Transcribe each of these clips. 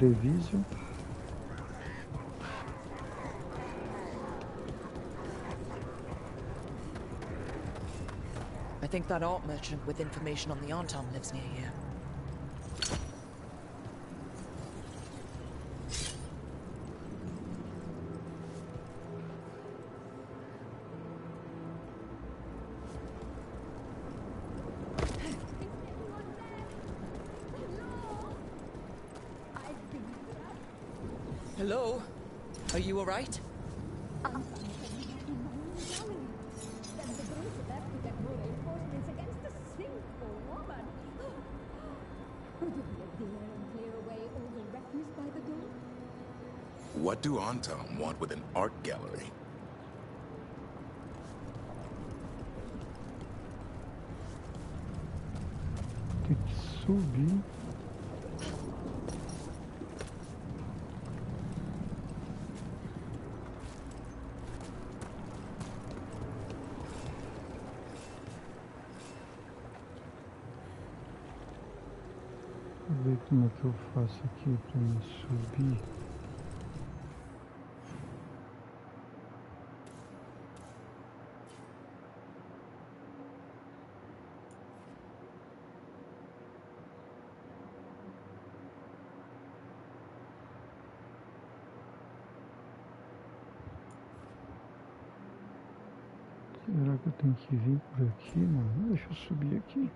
Revision. I think that art merchant with information on the Anton lives near here. Hello? Are you alright? What do Anton want with an art gallery? Tem que subir. Vou ver como é que eu faço aqui para me subir. Será que eu tenho que vir por aqui, mano? Deixa eu subir aqui.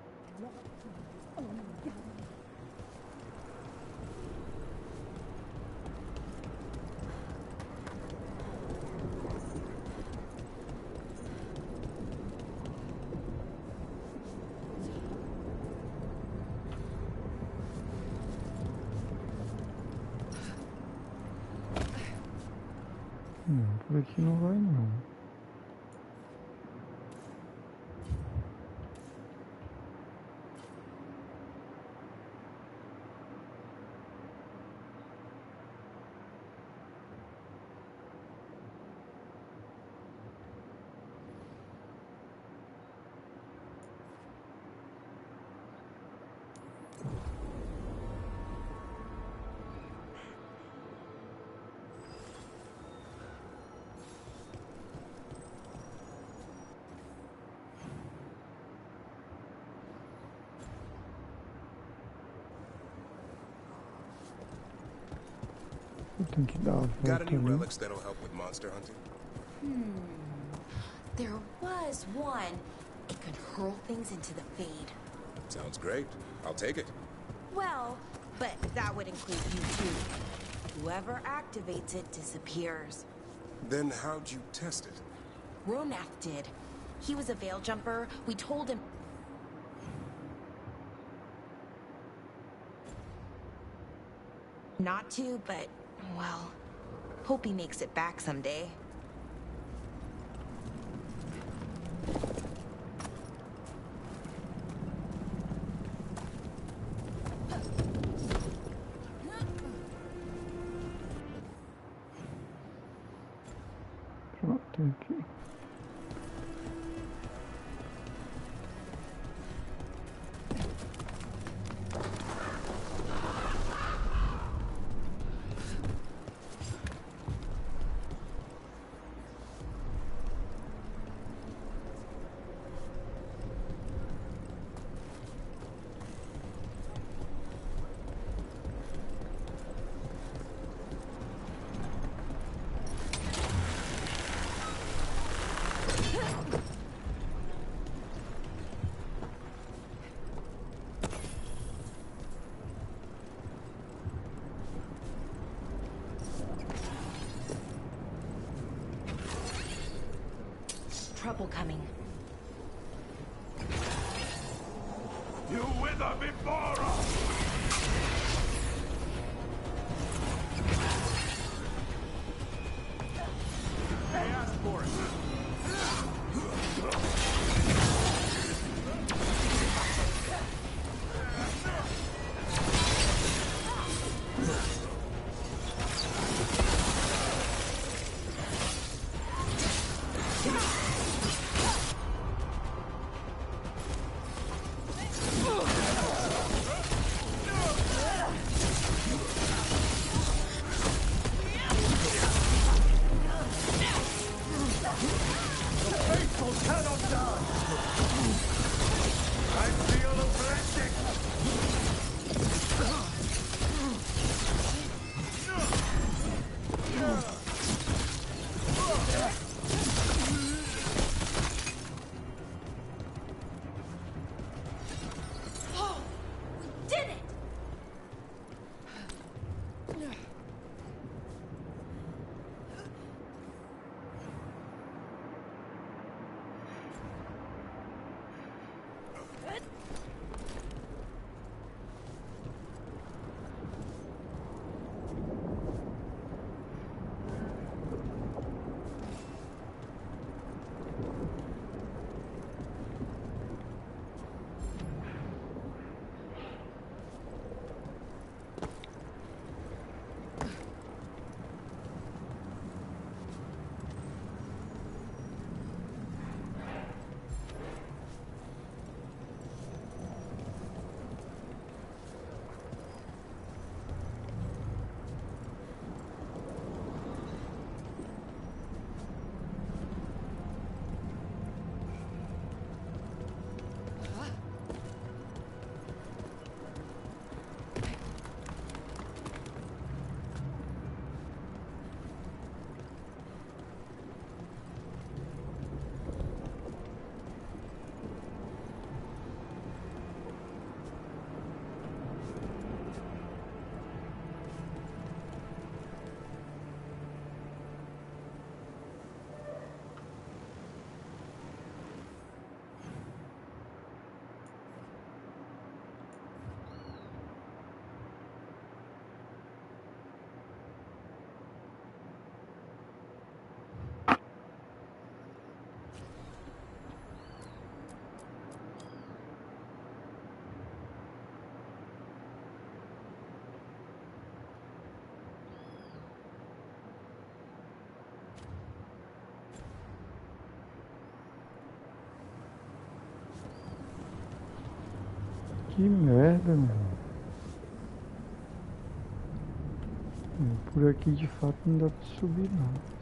Não, por aqui não vai não. Eu tenho que dar a volta. Got any relics that'll help with monster hunting? There was one. It could hurl things into the Fade. Sounds great. I'll take it. Well, but that would include you too. Whoever activates it disappears. Then how'd you test it? Ronath did. He was a veil jumper. We told him... not to, but, well, hope he makes it back someday. Pronto, aqui. Trouble coming. You wither before us! They asked for it. Que merda, mano. Por aqui de fato não dá pra subir não.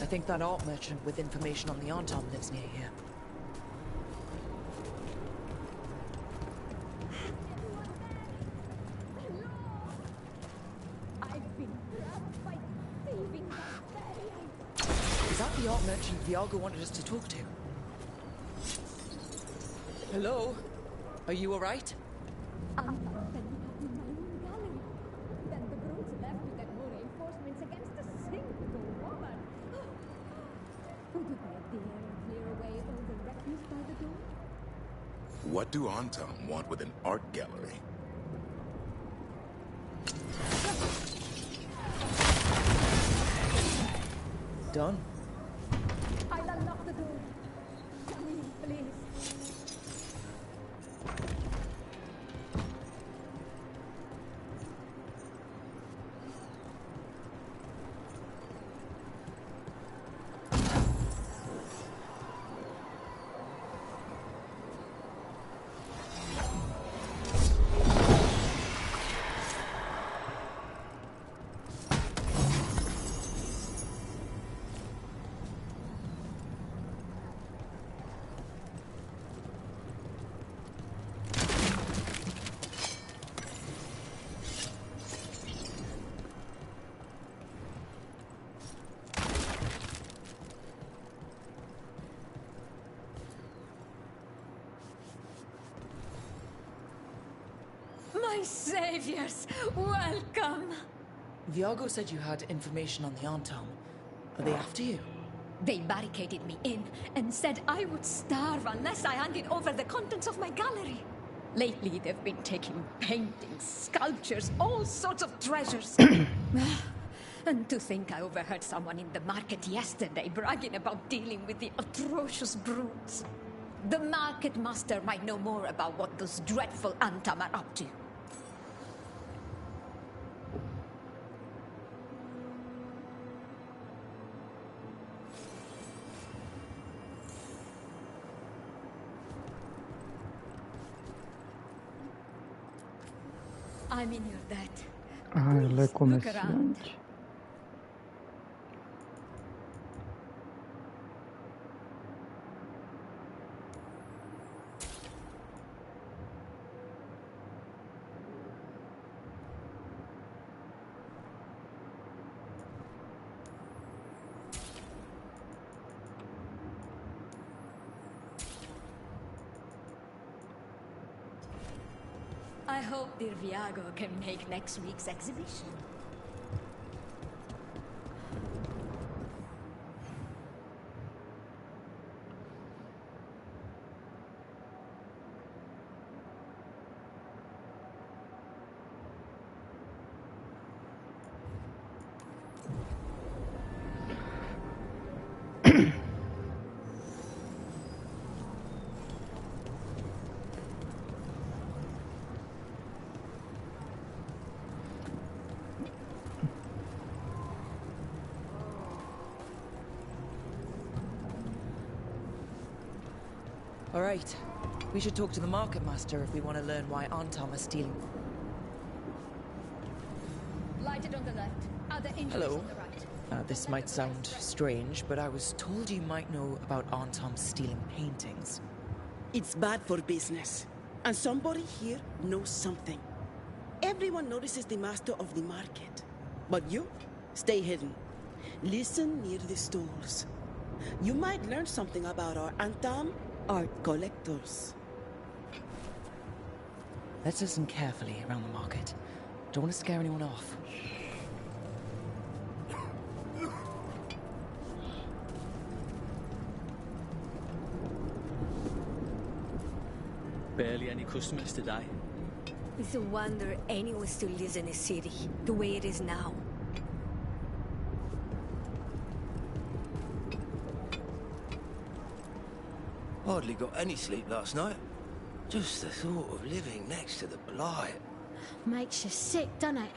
I think that art merchant with information on the Artom lives near here. Is that the art merchant Veilguard wanted us to talk to? Hello? Are you alright? What do Antom want with an art gallery? Done. I'll unlock the door. Please. My saviors, welcome! Veilguard said you had information on the Artom. Are they after you? They barricaded me in and said I would starve unless I handed over the contents of my gallery. Lately, they've been taking paintings, sculptures, all sorts of treasures. And to think I overheard someone in the market yesterday bragging about dealing with the atrocious brutes. The market master might know more about what those dreadful Artom are up to. I'm in your debt. Ela é Please, look around. comerciante. I hope dear Veilguard can make next week's exhibition. All right. We should talk to the market master if we want to learn why Artom are stealing. Lighted on the left, other engines Hello. on the right. This might sound strange, but I was told you might know about Antom stealing paintings. It's bad for business. And somebody here knows something. Everyone notices the master of the market. But you, stay hidden. Listen near the stalls. You might learn something about our Antom art collectors. Let's listen carefully around the market. Don't want to scare anyone off. Barely any customers today. It's a wonder anyone still lives in a city, the way it is now. Hardly got any sleep last night. Just the thought of living next to the Blight. Makes you sick, doesn't it?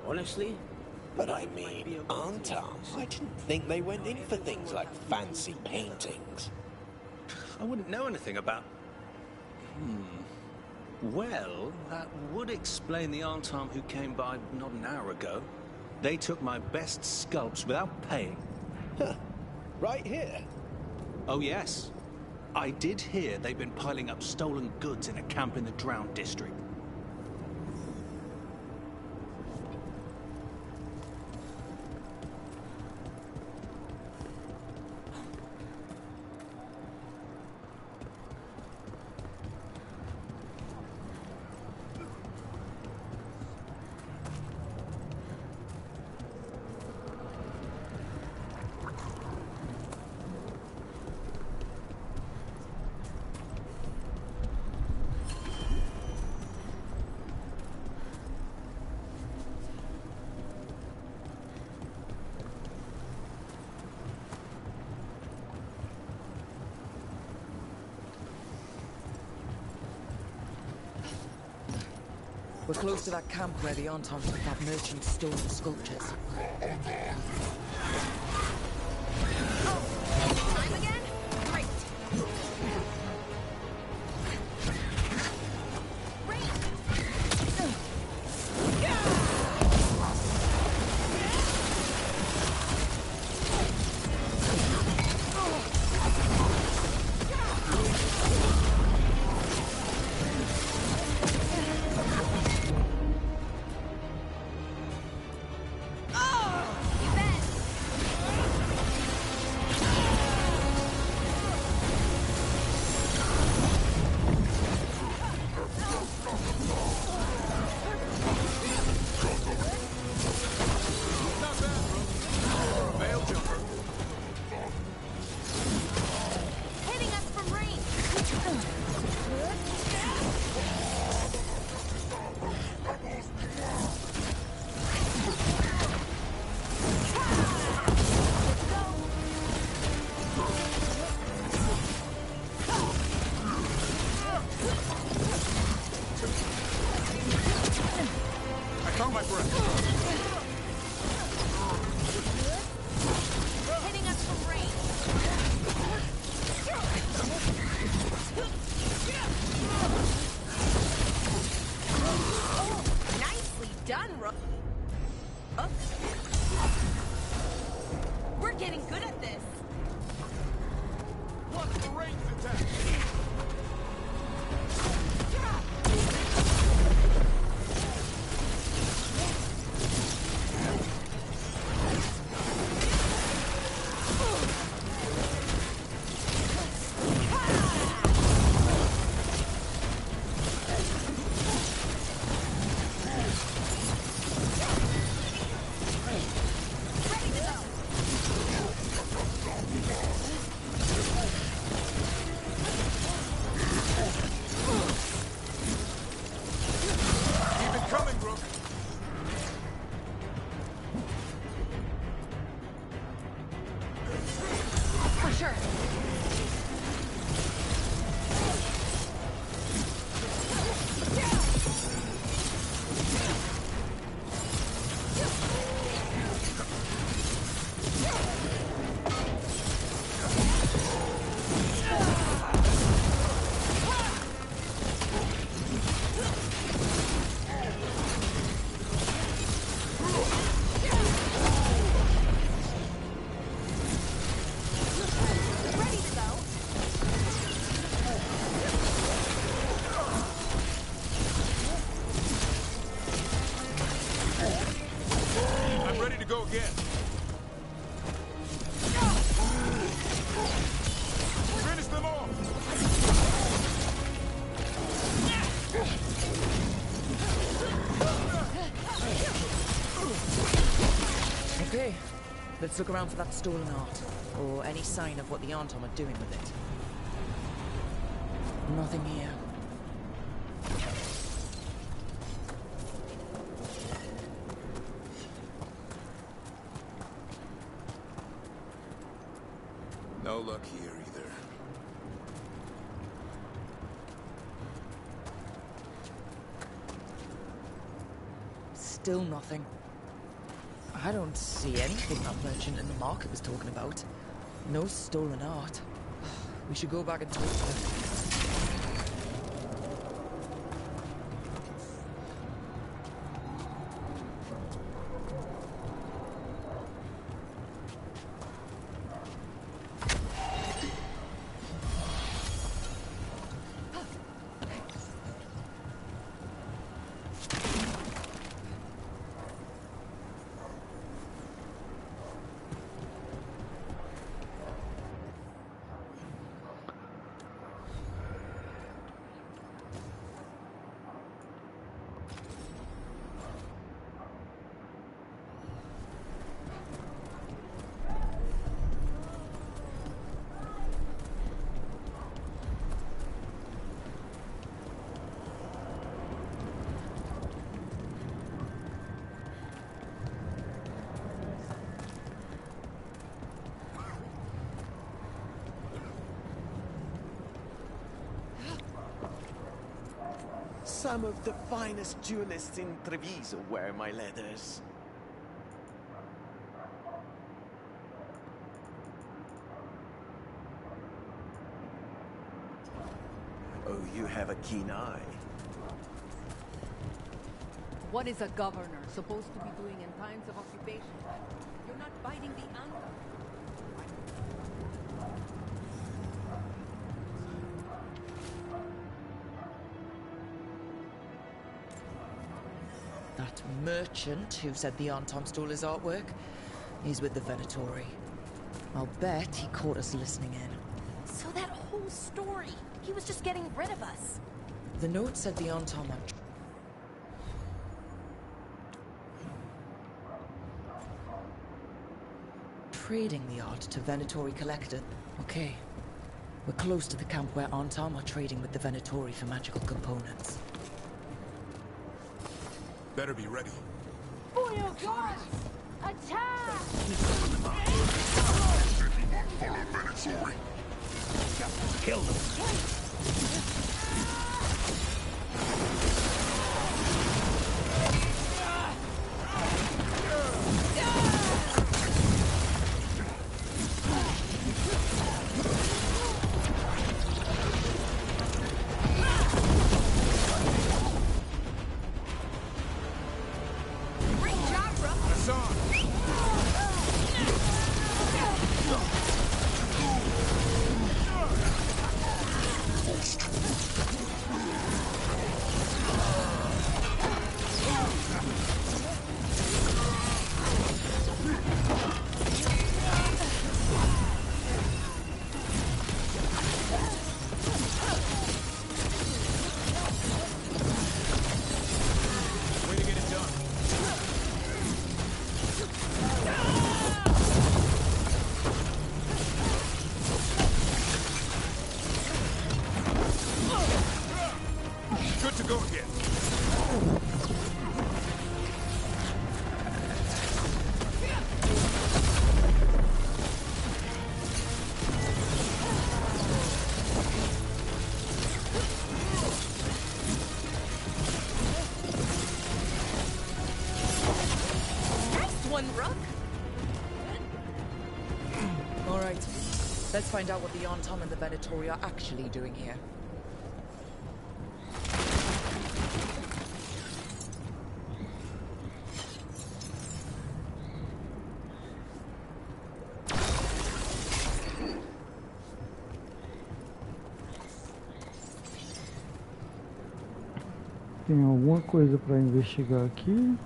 Honestly? But I mean, Antom, I didn't think they went in for things like fancy paintings. I wouldn't know anything about... Well, that would explain the Antom who came by not an hour ago. They took my best sculpts without paying. Huh. Right here? Oh, yes. I did hear they've been piling up stolen goods in a camp in the Drowned district. We're close to that camp where the Antom took that merchant's stolen sculptures. Time again? Great. again. Finish them off. Okay, let's look around for that stolen art, or any sign of what the Antom are doing with it. Nothing here. No luck here either. Still nothing. I don't see anything that merchant in the market was talking about. No stolen art. We should go back and talk to them. Some of the finest duelists in Treviso wear my leathers. Oh, you have a keen eye. What is a governor supposed to be doing in times of occupation? You're not biting the anchor. That merchant who said the Antom stole his artwork, he's with the Venatori. I'll bet he caught us listening in. So that whole story, he was just getting rid of us. The note said the Antom are trading the art to Venatori collector. Okay. We're close to the camp where Antom are trading with the Venatori for magical components. Better be ready. For your gods! Attack! Kill them. Let's find out what the Antom and the Venatori are actually doing here. Tem alguma coisa para investigar aqui?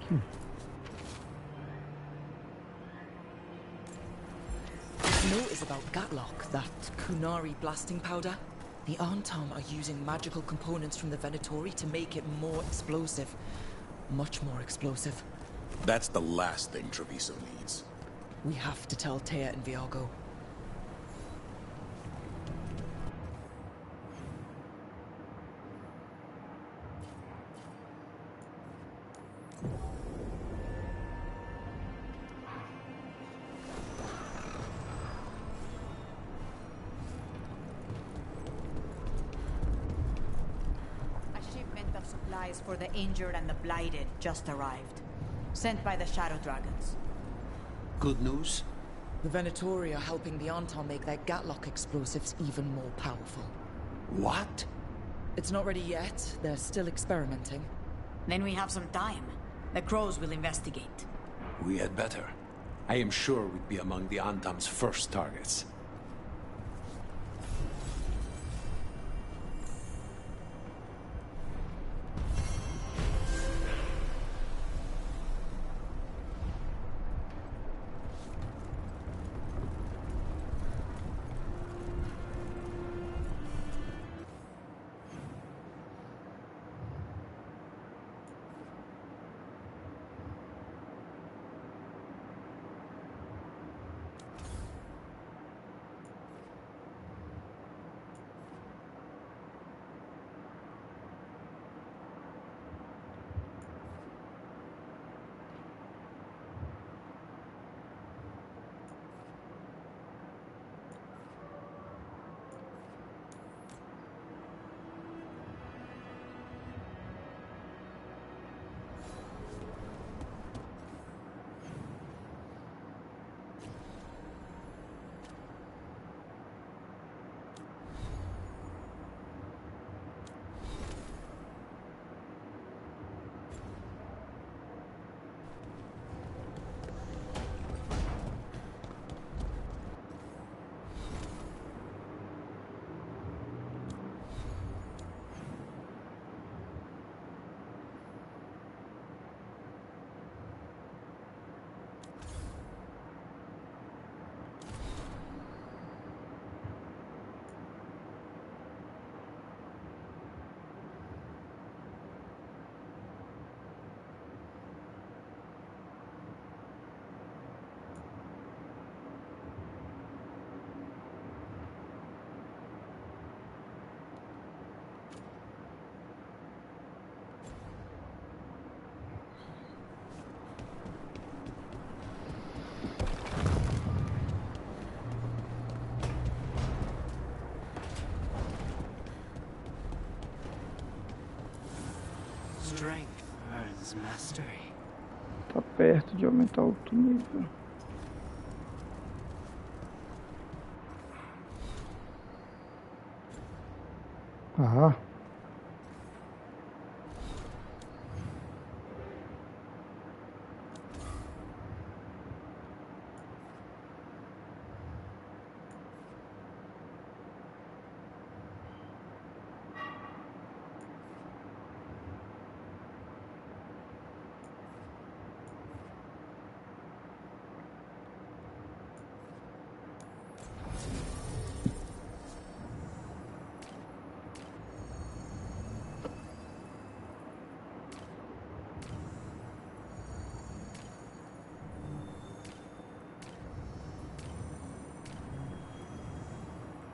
This note is about Gatlock, that Kunari blasting powder. The Arntom are using magical components from the Venatori to make it more explosive. Much more explosive. That's the last thing Treviso needs. We have to tell Taya and Viago. Supplies for the injured and the blighted just arrived. Sent by the Shadow Dragons. Good news? The Venatori are helping the Arntom make their Gatlock explosives even more powerful. What? It's not ready yet. They're still experimenting. Then we have some time. The Crows will investigate. We had better. I am sure we'd be among the Antam's first targets. Strength earns mastery. Tá perto de aumentar o nível. Ah.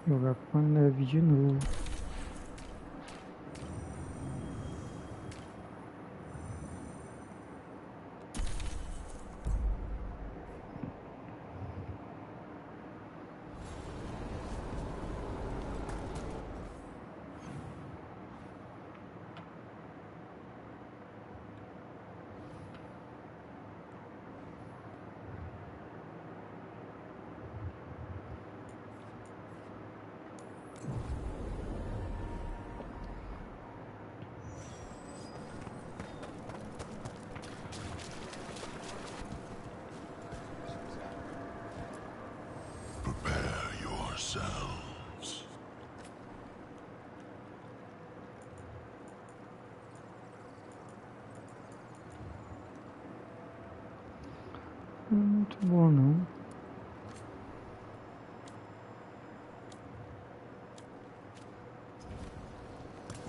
Jogar com a neve de novo. muito bom, não.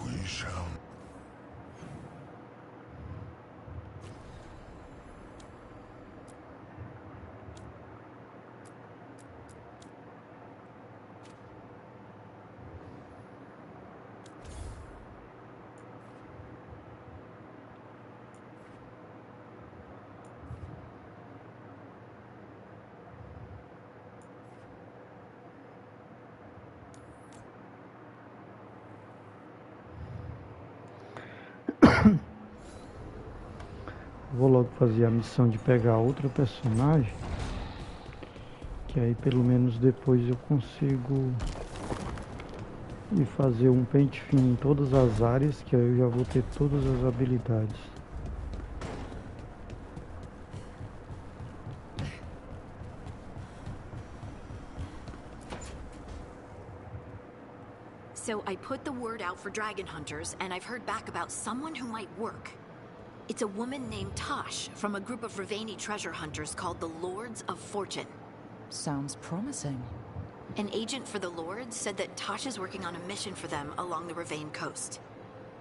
We shall. Vou logo fazer a missão de pegar outra personagem, que aí pelo menos depois eu consigo ir fazer um pente fino em todas as áreas, que aí eu já vou ter todas as habilidades. So I put the word out for dragon hunters, and I've heard back about someone who might work. It's a woman named Tosh from a group of Ravani treasure hunters called the Lords of Fortune. Sounds promising. An agent for the Lords said that Tosh is working on a mission for them along the Ravane coast.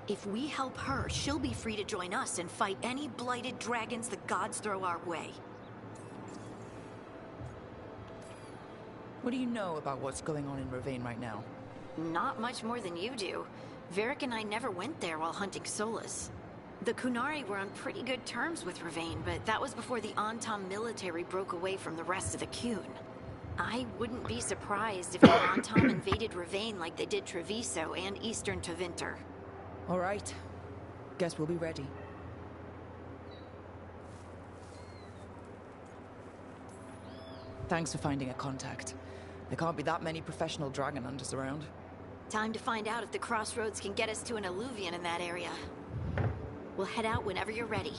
If we help her, she'll be free to join us and fight any blighted dragons the gods throw our way. What do you know about what's going on in Ravane right now? Not much more than you do. Varric and I never went there while hunting Solas. The Kunari were on pretty good terms with Ravane, but that was before the Antam military broke away from the rest of the Kun. I wouldn't be surprised if the Antam invaded Ravane like they did Treviso and Eastern Tevinter. All right. Guess we'll be ready. Thanks for finding a contact. There can't be that many professional dragon hunters around. Time to find out if the crossroads can get us to an alluvion in that area. We'll head out whenever you're ready.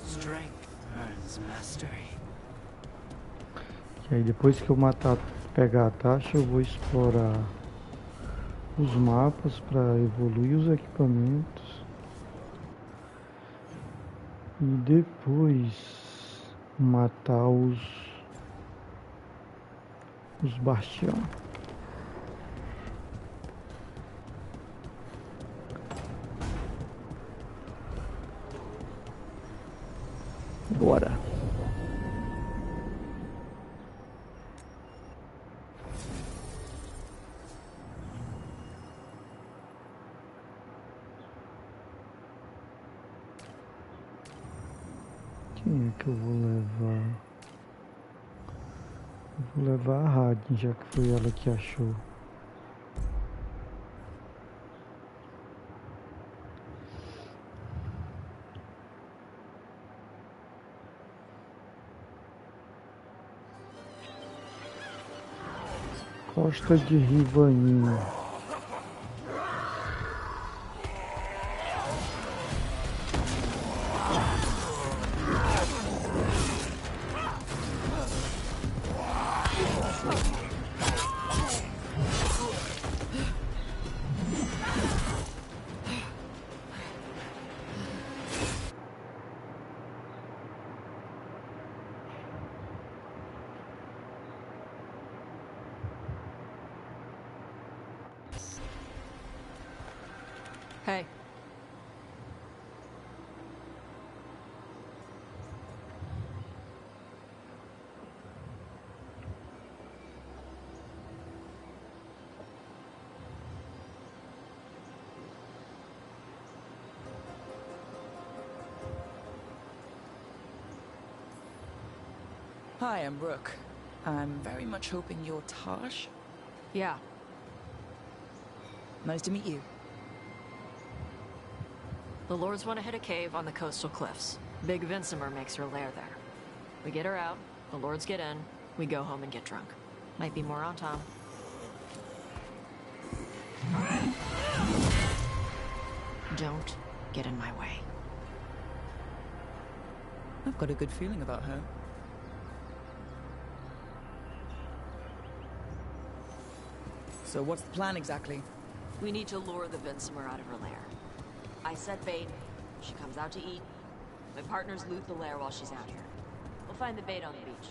Strength earns mastery. E aí depois que eu pegar a taxa, eu vou explorar os mapas para evoluir os equipamentos. E depois matar os bastião. Bora. Quem é que eu vou levar? Eu vou levar a Radin, já que foi ela que achou. Costa de Rivaninho. Hey. Hi, I'm Rook. I'm very much hoping you're Tosh. Yeah. Nice to meet you. The Lords want to hit a cave on the coastal cliffs. Big Vincimer makes her lair there. We get her out, the Lords get in, we go home and get drunk. Might be more on Tom. Don't get in my way. I've got a good feeling about her. So what's the plan exactly? We need to lure the Vinsomer out of her lair. I set bait. She comes out to eat. My partners loot the lair while she's out here. We'll find the bait on the beach.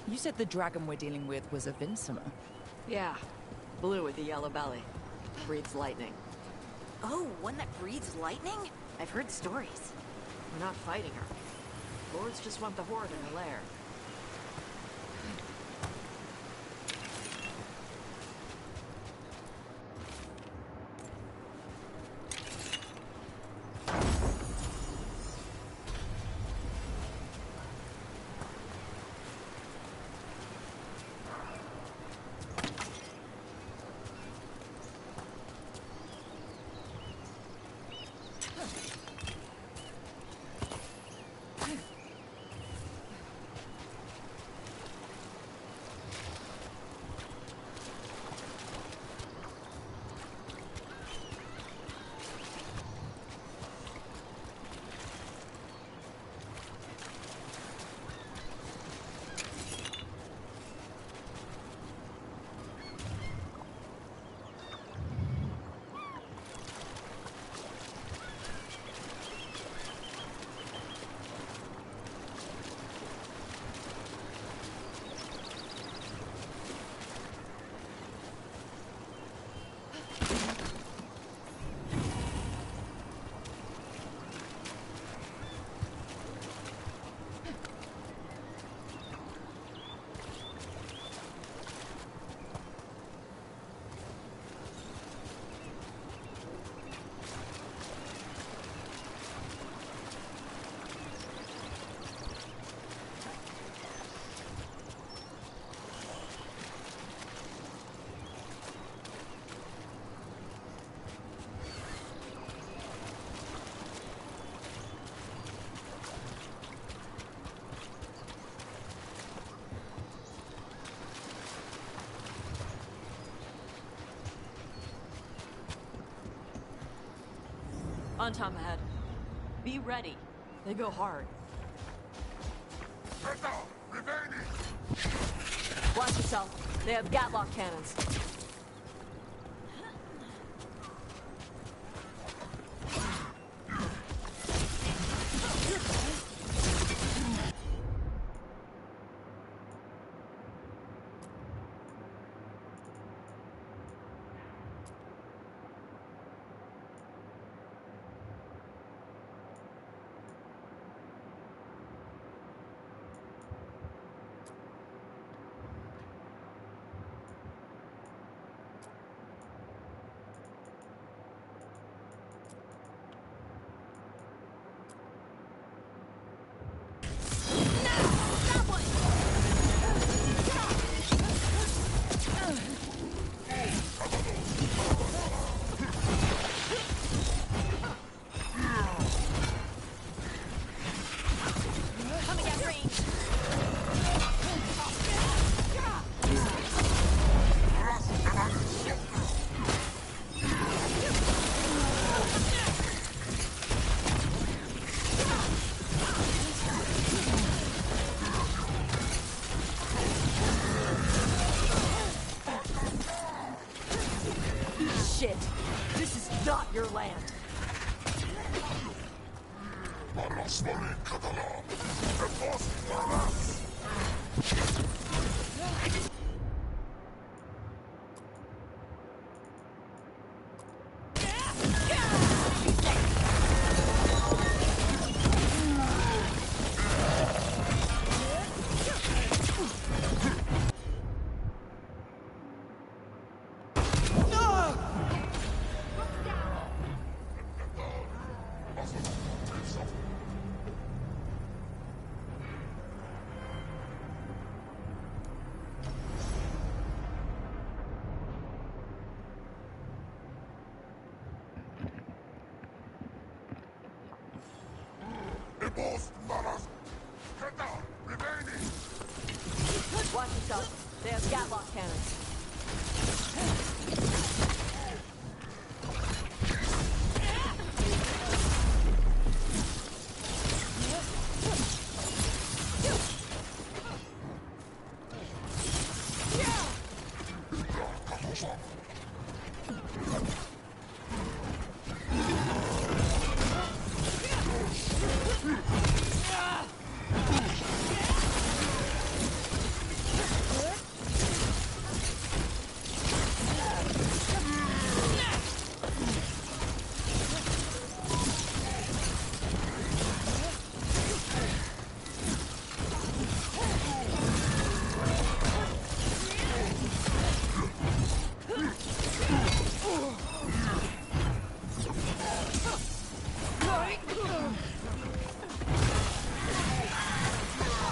You said the dragon we're dealing with was a Vinsomer. Yeah. Blue with a yellow belly. Breathes lightning. Oh, one that breathes lightning? I've heard stories. We're not fighting her. Lords just want the horde in her lair. On Tom ahead. Be ready. They go hard. Watch yourself. They have Gatlock cannons. stuff. They have Gatlock cannons.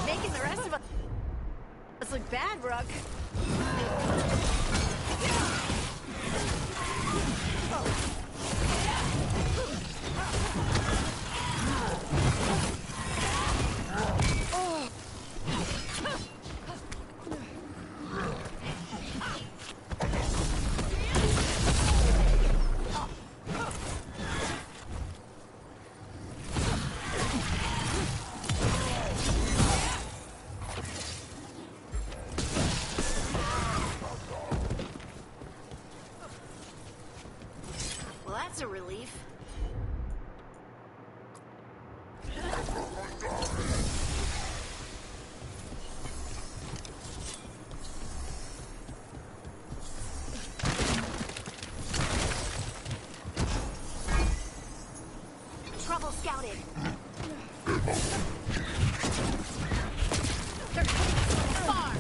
Making the rest of us look bad, Rook. Well, that's a relief. Trouble scouted. They're far.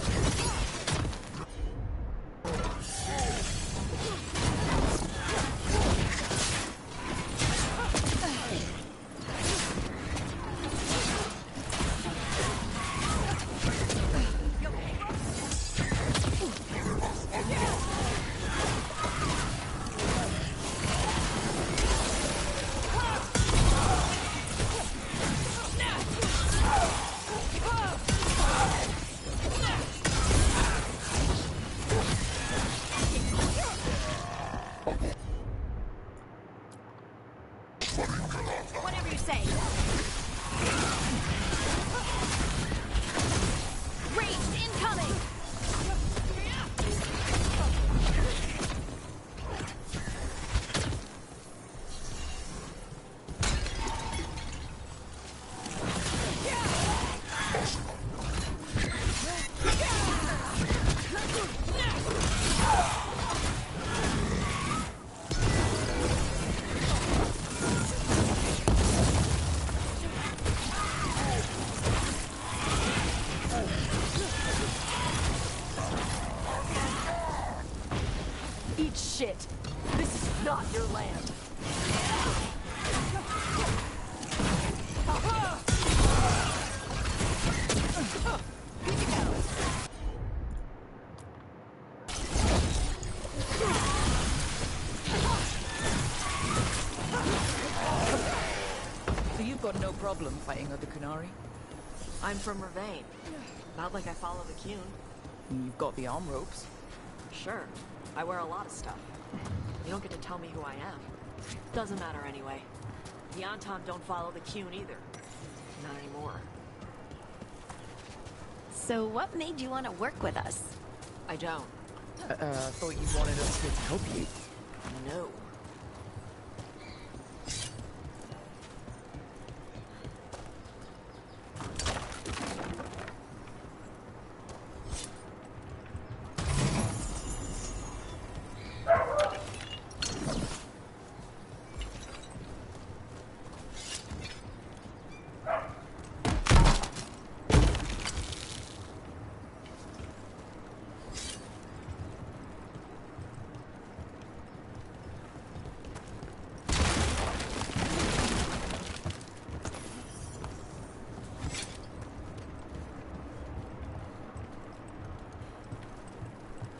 Whatever you say. Ranged incoming. Eat shit. This is not your land. So you've got no problem fighting other Kunari? I'm from Ravain. Not like I follow the Qun. And you've got the arm ropes. Sure. I wear a lot of stuff. You don't get to tell me who I am. Doesn't matter anyway. The Anton don't follow the Qun either. Not anymore. So what made you want to work with us? I don't. I thought you wanted us here to help you. No.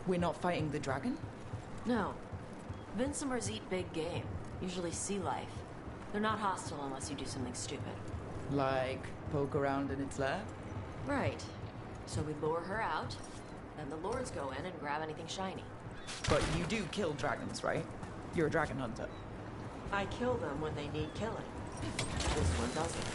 We're not fighting the dragon? No. Vinsumers eat big game. Usually sea life. They're not hostile unless you do something stupid. Like poke around in its lair? Right. So we lure her out, And the lords go in and grab anything shiny. But you do kill dragons, right? You're a dragon hunter. I kill them when they need killing. This one doesn't.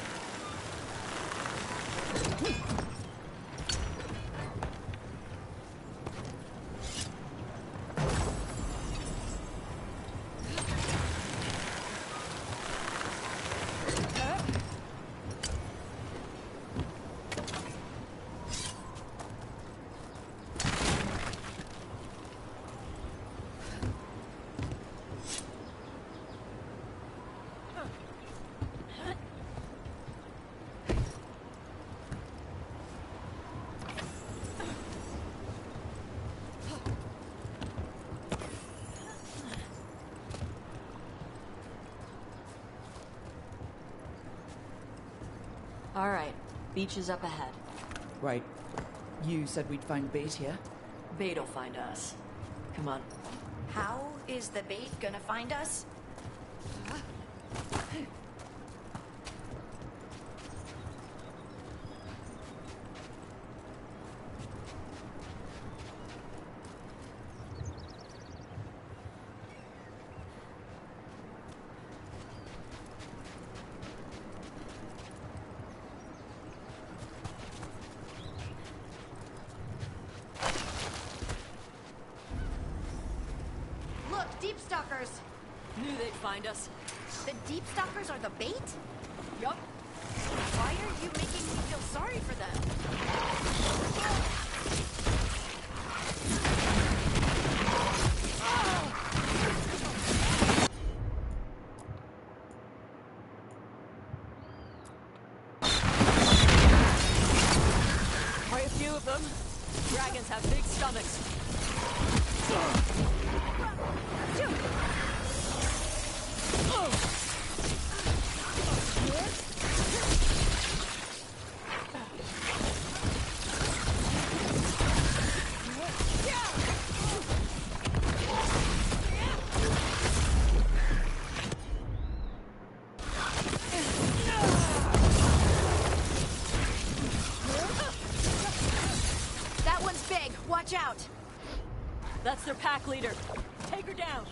All right, beach is up ahead. Right. You said we'd find bait here? Bait'll find us. Come on. How is the bait gonna find us? Deep stalkers! Knew they'd find us. The deep stalkers are the bait? Yup. Why are you making me feel sorry for them? Quite a few of them. Dragons have big stomachs. That one's big. Watch out. That's their pack leader. Take her down.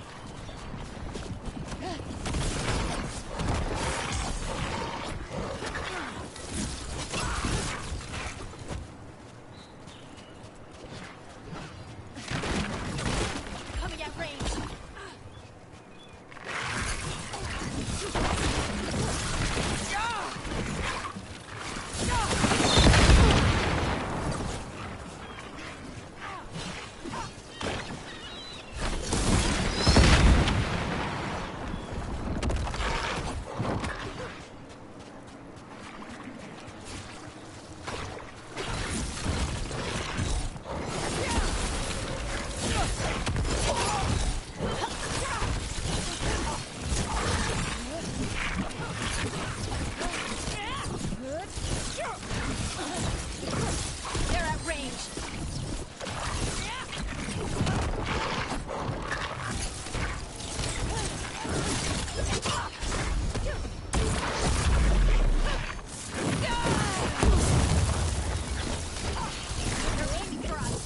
Coming at range. They're at range. They're aiming for us.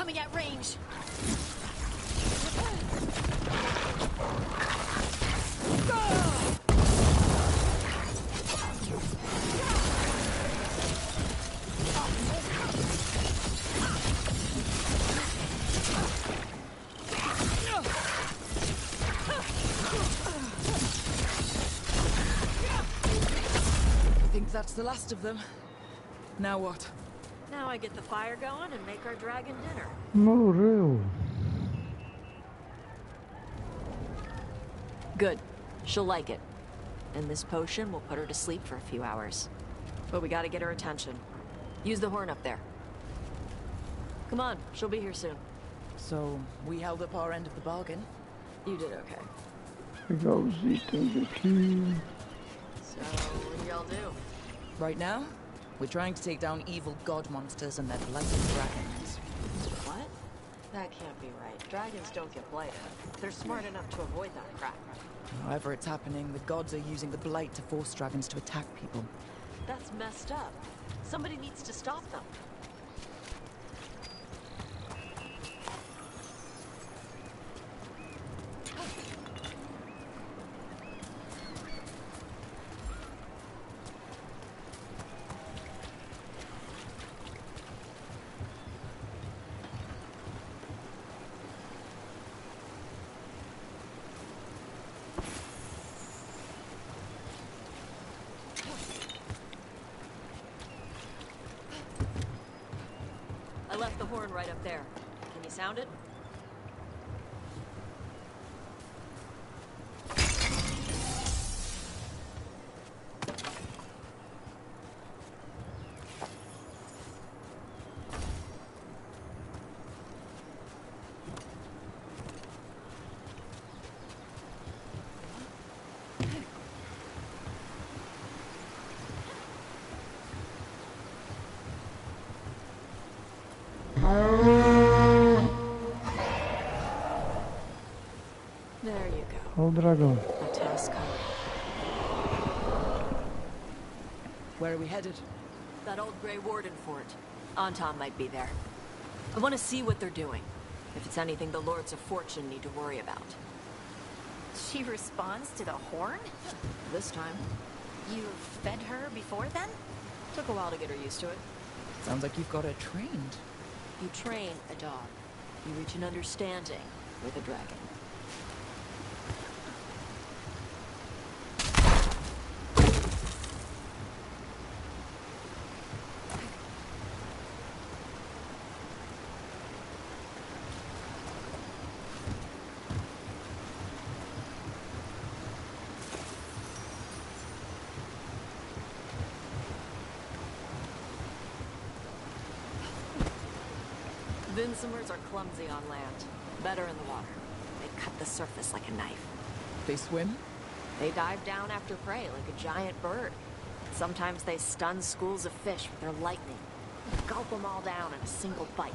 coming at range. I think that's the last of them. Now what? Now I get the fire going and make our dragon dinner. Morreu. Good. She'll like it. And this potion will put her to sleep for a few hours. But we gotta get her attention. Use the horn up there. Come on, she'll be here soon. So, we held up our end of the bargain. You did okay. Pegar os itens aqui. So, what do y'all do? Right now, we're trying to take down evil god monsters and their blighted dragons. What? That can't be right. Dragons don't get blighted. They're smart enough to avoid that crap. However it's happening, the gods are using the blight to force dragons to attack people. That's messed up. Somebody needs to stop them. I left the horn right up there. Can you sound it? There you go. Olha o dragão. A tusk. Where are we headed? That old Grey Warden fort. Anton might be there. I want to see what they're doing. If it's anything the Lords of Fortune need to worry about. She responds to the horn? This time. You've fed her before then? Took a while to get her used to it. Sounds like you've got her trained. You train a dog. You reach an understanding with a dragon. Vinsomers are clumsy on land, better in the water. They cut the surface like a knife. They swim? They dive down after prey like a giant bird. Sometimes they stun schools of fish with their lightning. Gulp them all down in a single bite.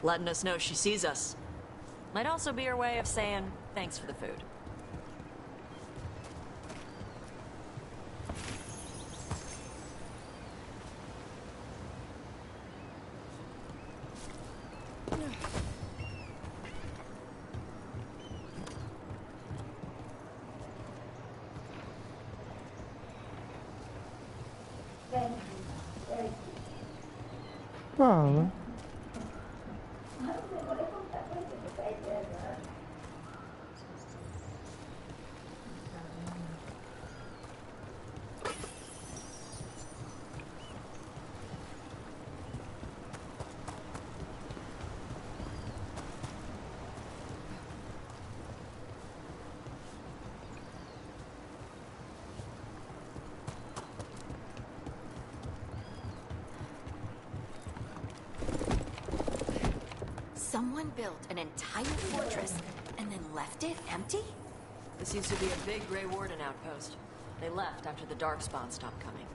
letting us know she sees us. Might also be her way of saying thanks for the food. Fala. Someone built an entire fortress and then left it empty? This used to be a big Grey Warden outpost. They left after the Darkspawn stopped coming.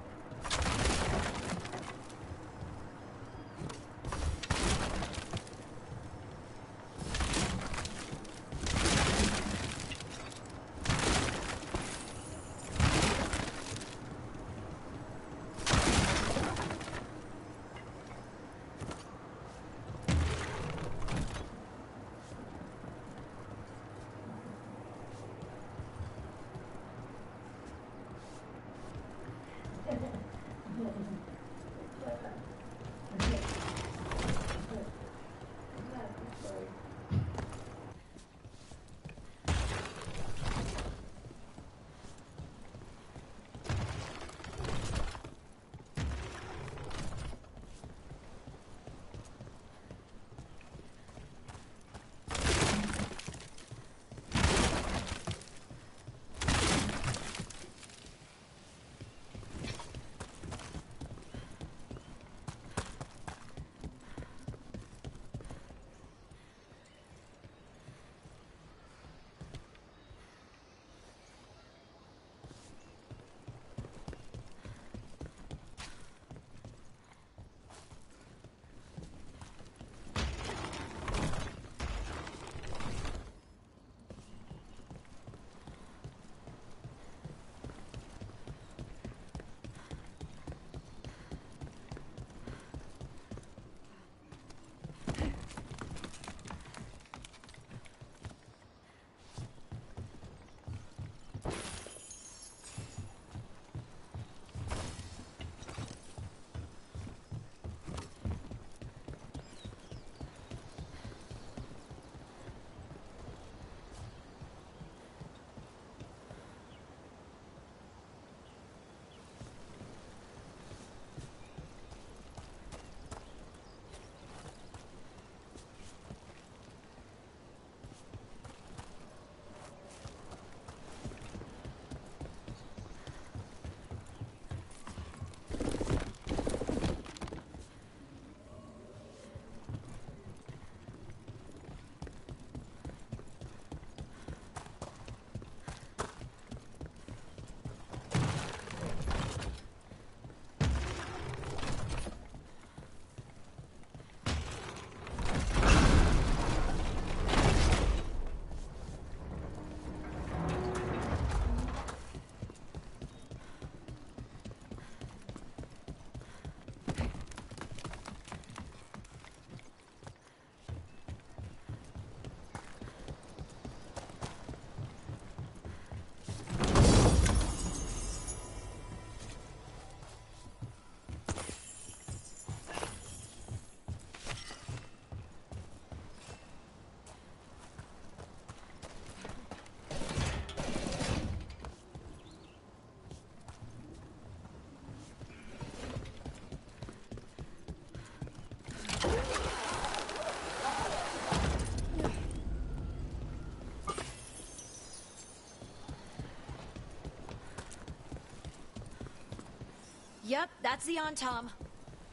Yep, that's the Tom.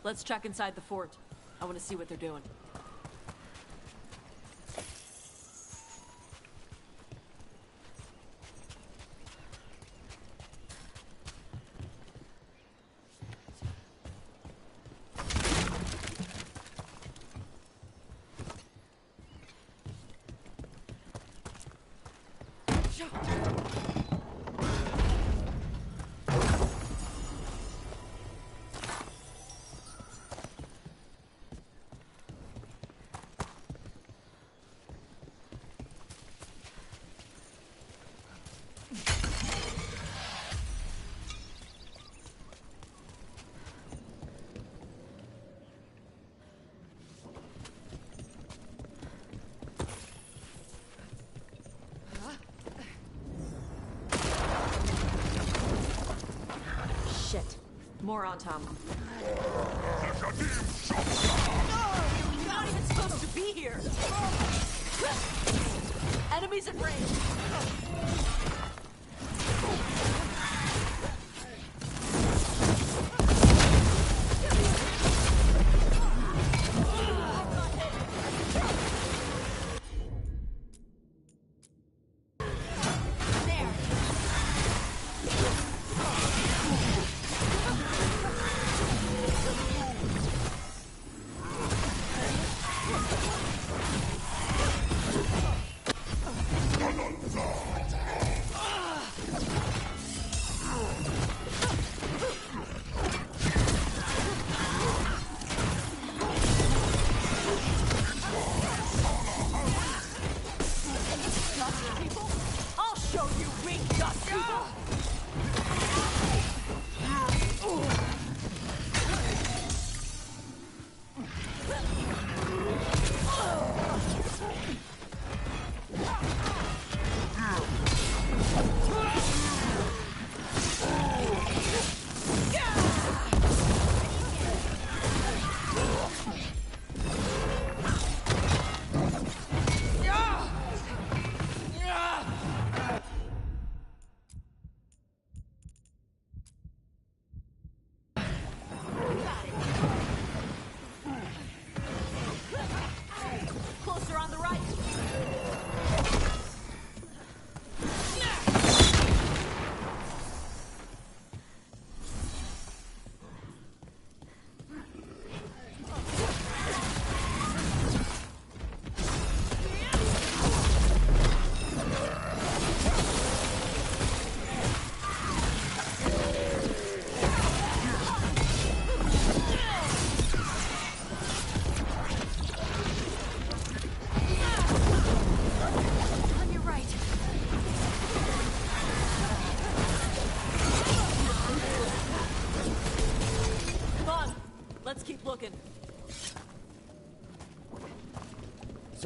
Let's check inside the fort. I want to see what they're doing. More on Tom. You're not even supposed to be here! Enemies in range!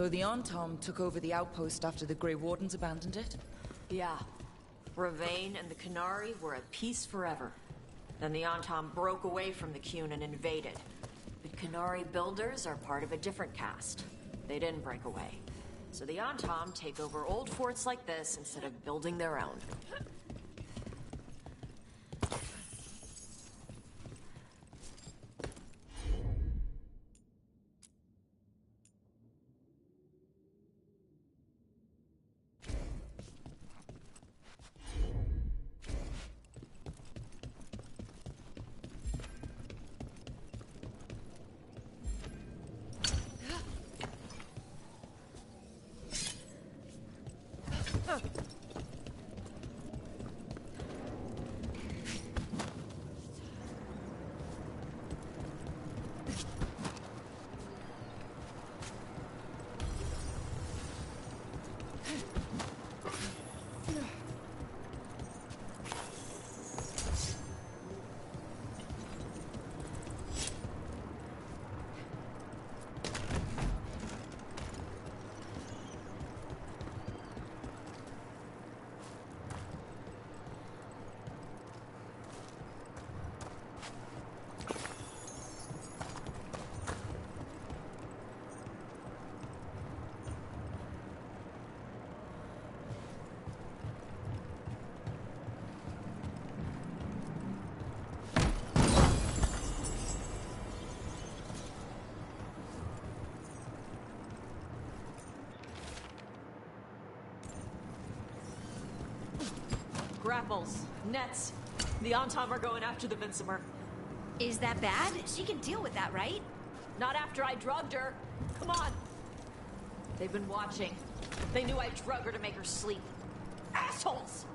So the Antom took over the outpost after the Grey Wardens abandoned it? Yeah. Ravain and the Qunari were at peace forever. Then the Antom broke away from the Qun and invaded. But Qunari builders are part of a different caste. They didn't break away. So the Antom take over old forts like this instead of building their own. Grapples, nets. The Antom are going after the Vinsimer. Is that bad? She can deal with that, right? Not after I drugged her. Come on. They've been watching. They knew I drug her to make her sleep. assholes!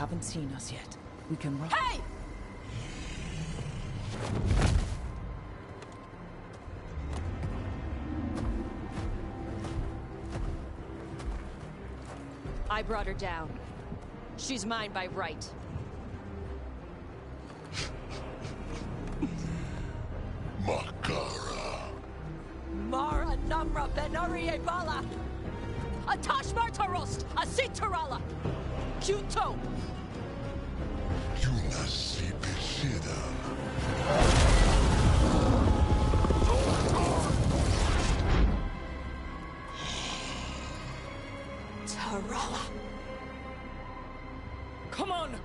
haven't seen us yet. We can run. Hey! I brought her down. She's mine by right. Makara. Mara Namra Benari Ebala! Atash Martarost! Asitarala! Kyuto! Yunasi Pesida. Tarala! Come on!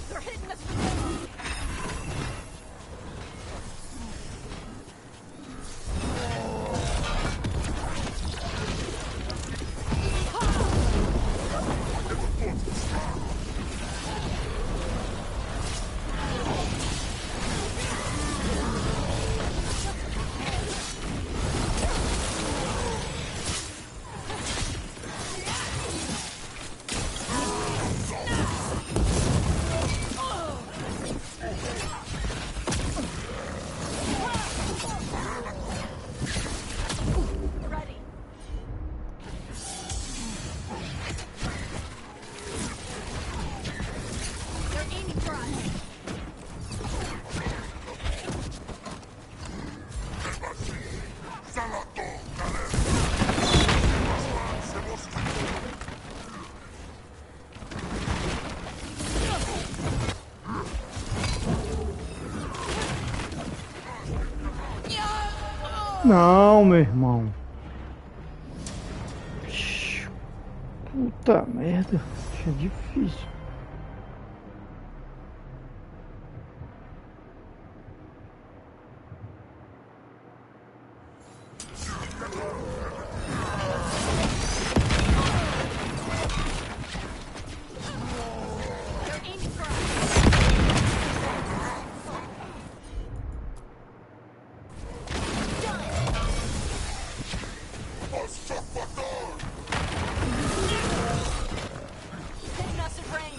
They're hitting us with Não, meu irmão. Puta merda. É difícil. Hitting us at range!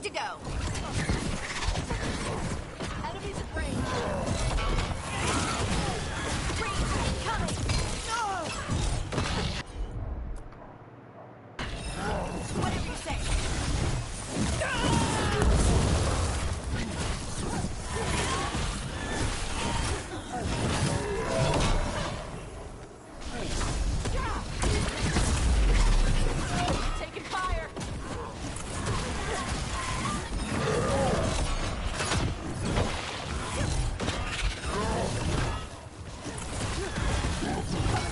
to go. Enemies at range. Range incoming. Whatever you say. Taking fire.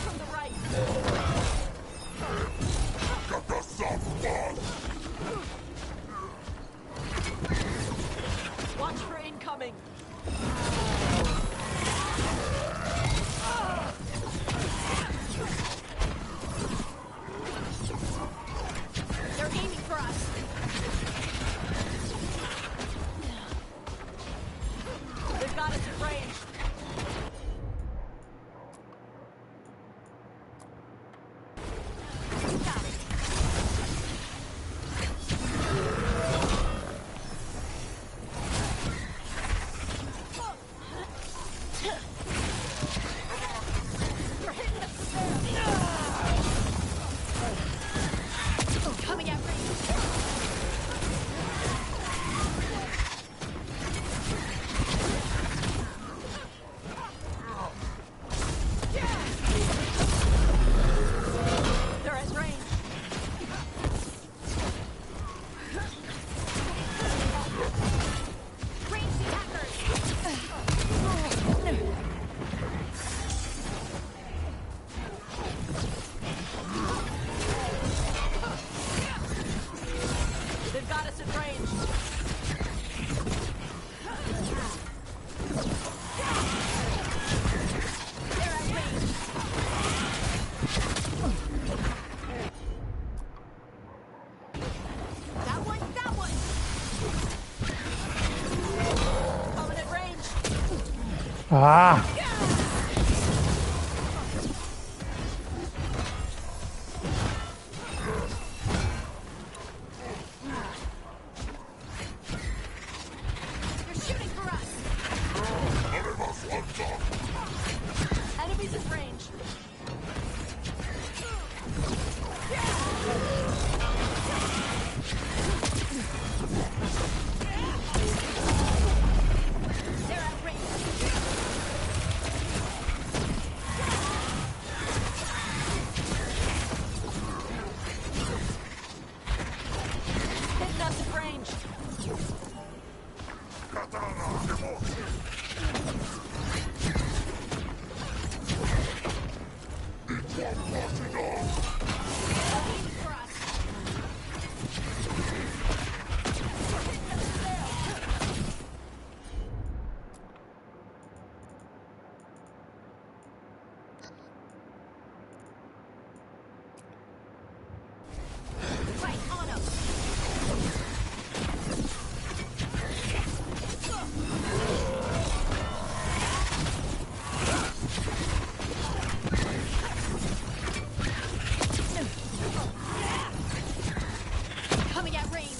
From the right. Get the soft ball. Watch for incoming. They're aiming for us. They've got us at range. Got it. They're hitting us from there. Coming at range. They're at range. Range attackers. They've got us at range. They're at range. That one, that one. Coming at range. Ah! They're shooting for us. Enemies at range. They're at range. Hitting us at range. Aiming for us. Right on them. Coming at range.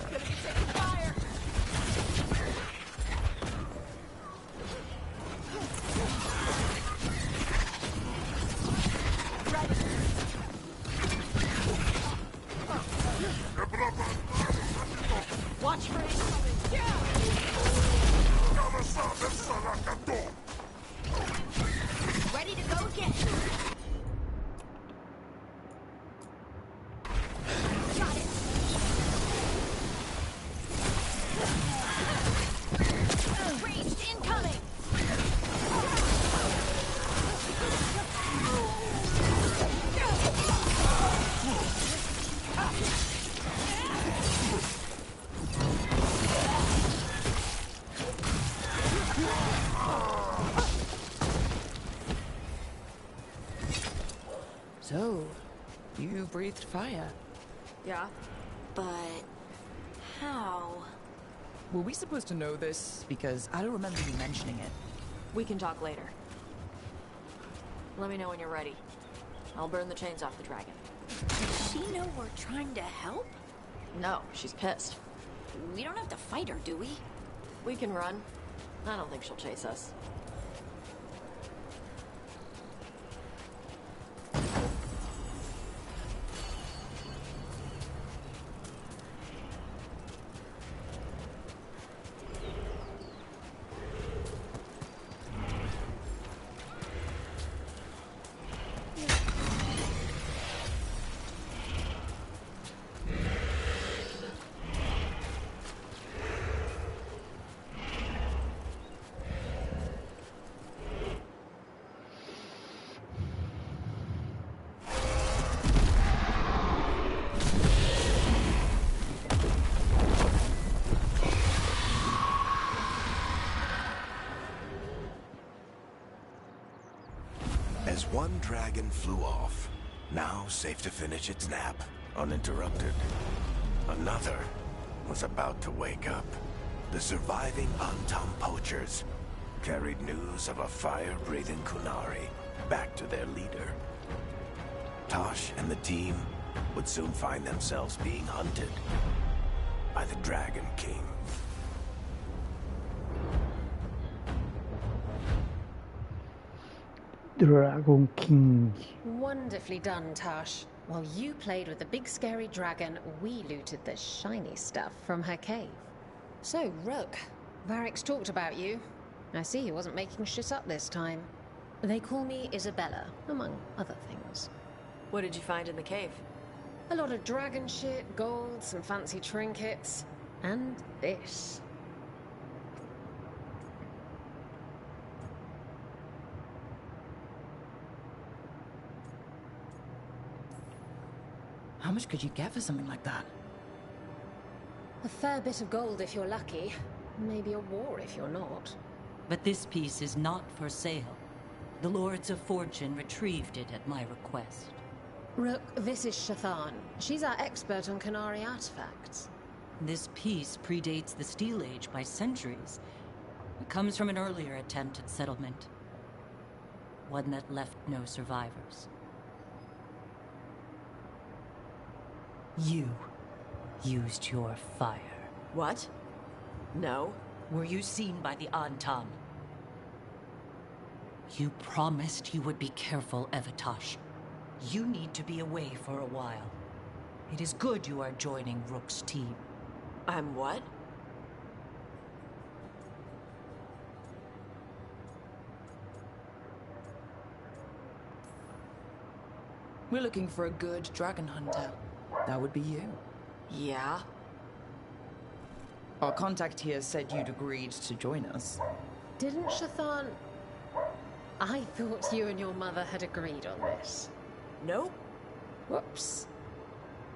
Gonna be taking fire. Ready. Watch for incoming. Ready to go again. Got it. Ranged incoming. So, you breathed fire. Yeah. But how? Were we supposed to know this? Because I don't remember you mentioning it. We can talk later. Let me know when you're ready. I'll burn the chains off the dragon. Does she know we're trying to help? No, she's pissed. We don't have to fight her, do we? We can run. I don't think she'll chase us. As one dragon flew off, now safe to finish its nap, uninterrupted, another was about to wake up. The surviving Antam poachers carried news of a fire-breathing Kunari back to their leader. Tosh and the team would soon find themselves being hunted by the Dragon King. Dragon King. Wonderfully done, Tosh. While you played with the big scary dragon, we looted the shiny stuff from her cave. So, Rook, Varric's talked about you. I see he wasn't making shit up this time. They call me Isabella, among other things. What did you find in the cave? A lot of dragon shit, gold, some fancy trinkets, and this. How much could you get for something like that? A fair bit of gold if you're lucky. Maybe a war if you're not. But this piece is not for sale. The Lords of Fortune retrieved it at my request. Rook, this is Shathan. She's our expert on Kunari artifacts. This piece predates the Steel Age by centuries. It comes from an earlier attempt at settlement. One that left no survivors. You used your fire. What? No. Were you seen by the Antam? You promised you would be careful, Evatosh. You need to be away for a while. It is good you are joining Rook's team. I'm what? We're looking for a good dragon hunter. That would be you. Yeah? Our contact here said you'd agreed to join us. Didn't Shathan... I thought you and your mother had agreed on this. Nope. Whoops.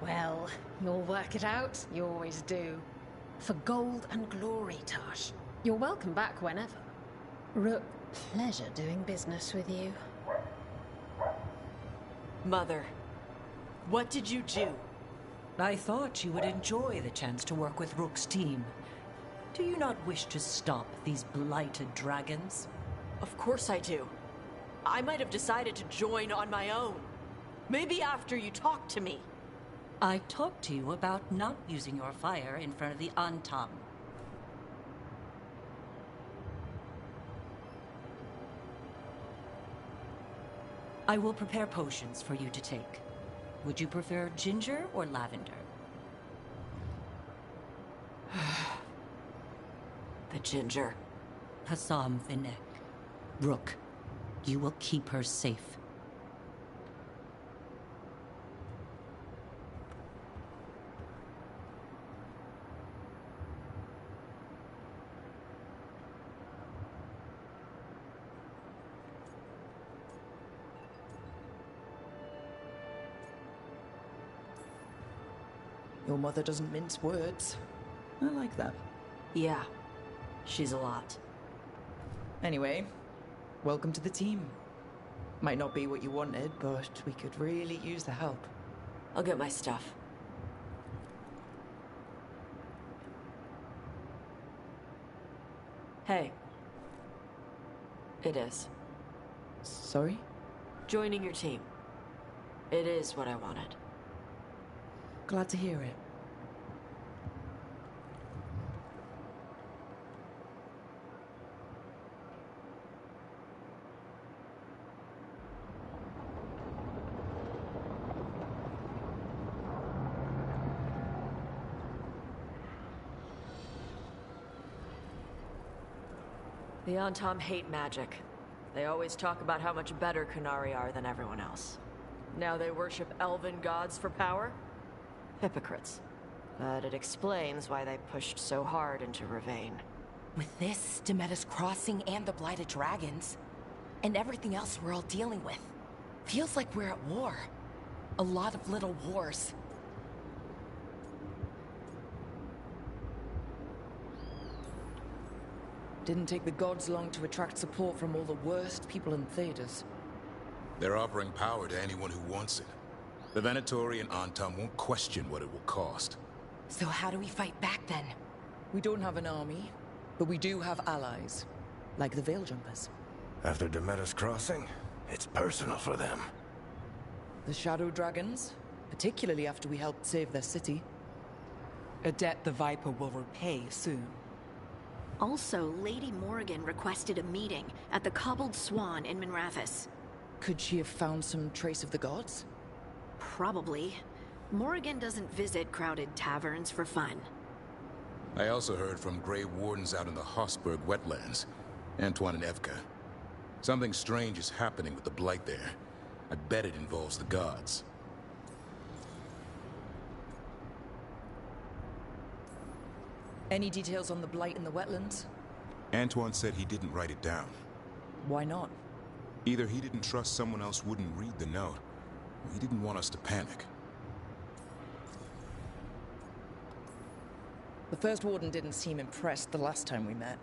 Well, you'll work it out. You always do. For gold and glory, Tosh. You're welcome back whenever. Rook, pleasure doing business with you. Mother, what did you do? I thought you would enjoy the chance to work with Rook's team. Do you not wish to stop these blighted dragons? Of course I do. I might have decided to join on my own. Maybe after you talked to me. I talked to you about not using your fire in front of the Antam. I will prepare potions for you to take. Would you prefer ginger or lavender? The ginger. Hassam Vinek. Rook, you will keep her safe. Your mother doesn't mince words. I like that. Yeah, she's a lot. Anyway, welcome to the team. Might not be what you wanted, but we could really use the help. I'll get my stuff. Hey. It is. Sorry? Joining your team. It is what I wanted. Glad to hear it. The Antom hate magic. They always talk about how much better Kunari are than everyone else. Now they worship elven gods for power? Hypocrites. But it explains why they pushed so hard into Ravain. With this, Demeter's Crossing and the Blighted Dragons, and everything else we're all dealing with, feels like we're at war. A lot of little wars. Didn't take the gods long to attract support from all the worst people in Thedas. They're offering power to anyone who wants it. The Venatori and Antom won't question what it will cost. So how do we fight back then? We don't have an army, but we do have allies, like the Veil Jumpers. After Demeter's Crossing, it's personal for them. The Shadow Dragons, particularly after we helped save their city. A debt the Viper will repay soon. Also, Lady Morrigan requested a meeting at the Cobbled Swan in Minrathous. Could she have found some trace of the gods? Probably. Morrigan doesn't visit crowded taverns for fun. I also heard from Grey Wardens out in the Hossberg wetlands, Antoine and Evka. Something strange is happening with the Blight there. I bet it involves the gods. Any details on the Blight in the wetlands? Antoine said he didn't write it down. Why not? Either he didn't trust someone else wouldn't read the note, or he didn't want us to panic. The First Warden didn't seem impressed the last time we met.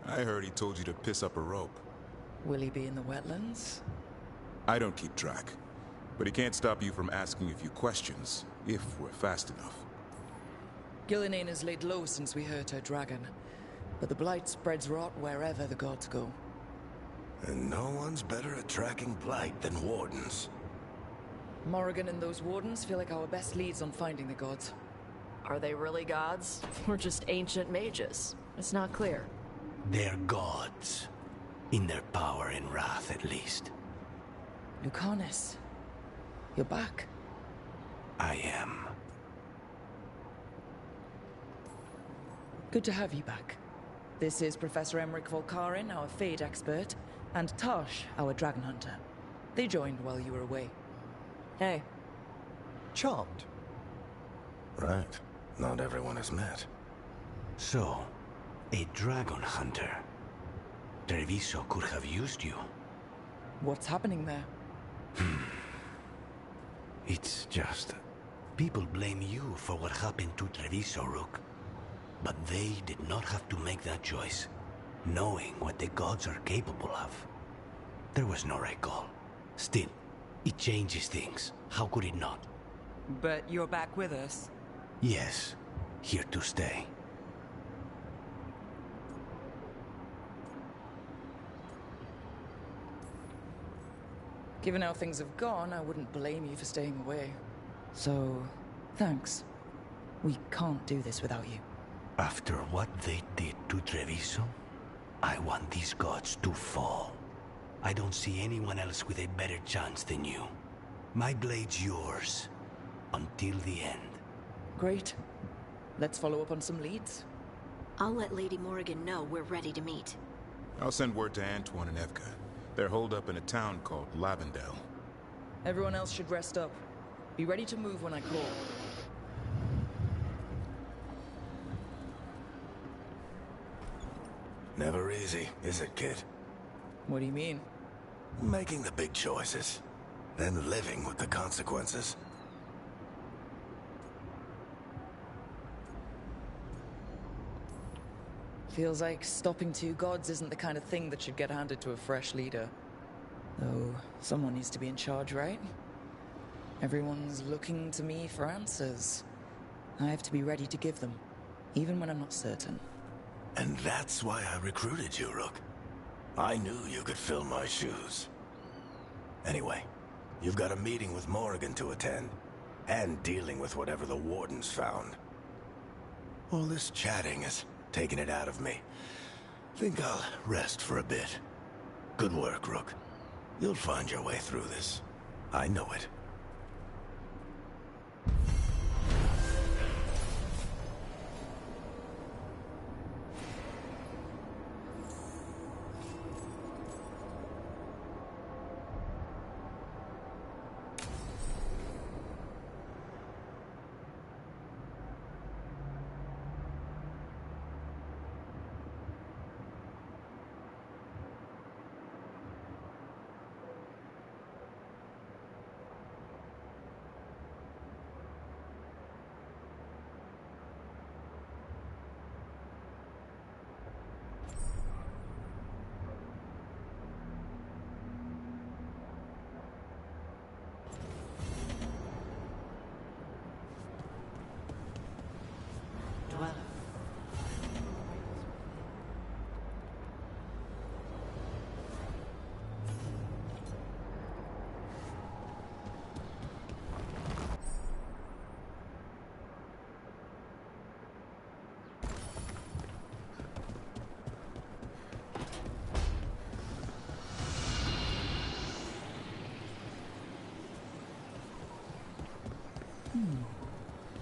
I heard he told you to piss up a rope. Will he be in the wetlands? I don't keep track, but he can't stop you from asking a few questions, if we're fast enough. Gillinane has laid low since we hurt her dragon, but the Blight spreads rot wherever the gods go. And no one's better at tracking Blight than Wardens. Morrigan and those Wardens feel like our best leads on finding the gods. Are they really gods? Or just ancient mages? It's not clear. They're gods. In their power and wrath, at least. Lucanus, you're back. I am. Good to have you back. This is Professor Emmerich Volkarin, our Fade expert, and Tosh, our Dragon Hunter. They joined while you were away. Hey. Charmed. Right. Not everyone has met. So, a Dragon Hunter. Treviso could have used you. What's happening there? It's just... people blame you for what happened to Treviso, Rook. But they did not have to make that choice, knowing what the gods are capable of. There was no recall. Still, it changes things. How could it not? But you're back with us? Yes, here to stay. Given how things have gone, I wouldn't blame you for staying away. So, thanks. We can't do this without you. After what they did to Treviso, I want these gods to fall. I don't see anyone else with a better chance than you. My blade's yours, until the end. Great. Let's follow up on some leads. I'll let Lady Morrigan know we're ready to meet. I'll send word to Antoine and Evka. They're holed up in a town called Lavendel. Everyone else should rest up. Be ready to move when I call. Never easy, is it, kid? What do you mean? Making the big choices, then living with the consequences. Feels like stopping two gods isn't the kind of thing that should get handed to a fresh leader. Though, someone needs to be in charge, right? Everyone's looking to me for answers. I have to be ready to give them, even when I'm not certain. And that's why I recruited you, Rook. I knew you could fill my shoes. Anyway, you've got a meeting with Morrigan to attend, and dealing with whatever the Wardens found. All this chatting is taking it out of me. Think I'll rest for a bit. Good work, Rook. You'll find your way through this. I know it.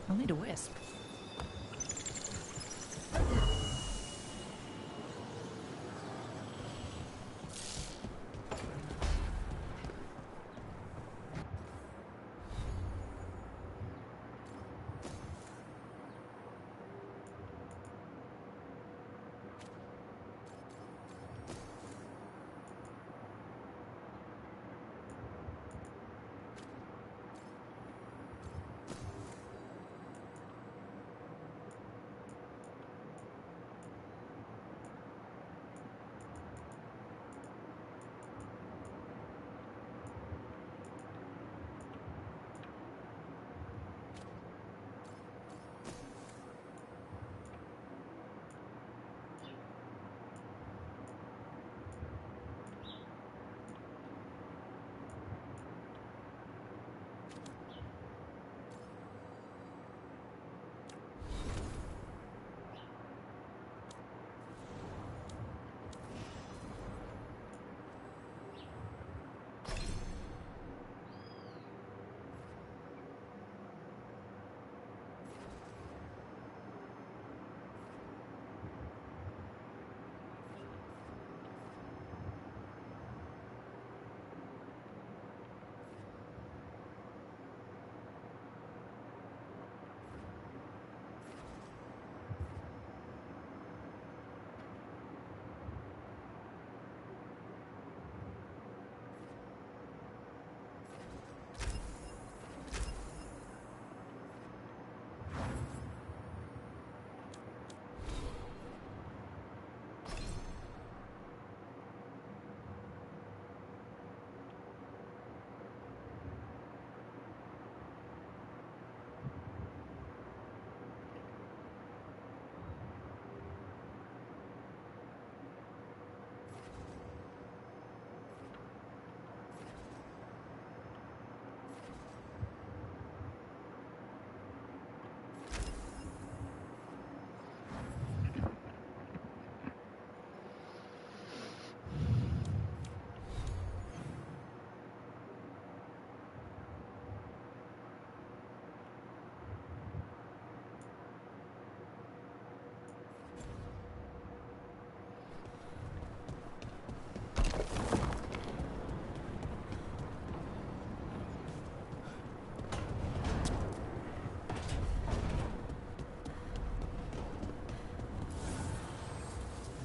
I'll need a wisp.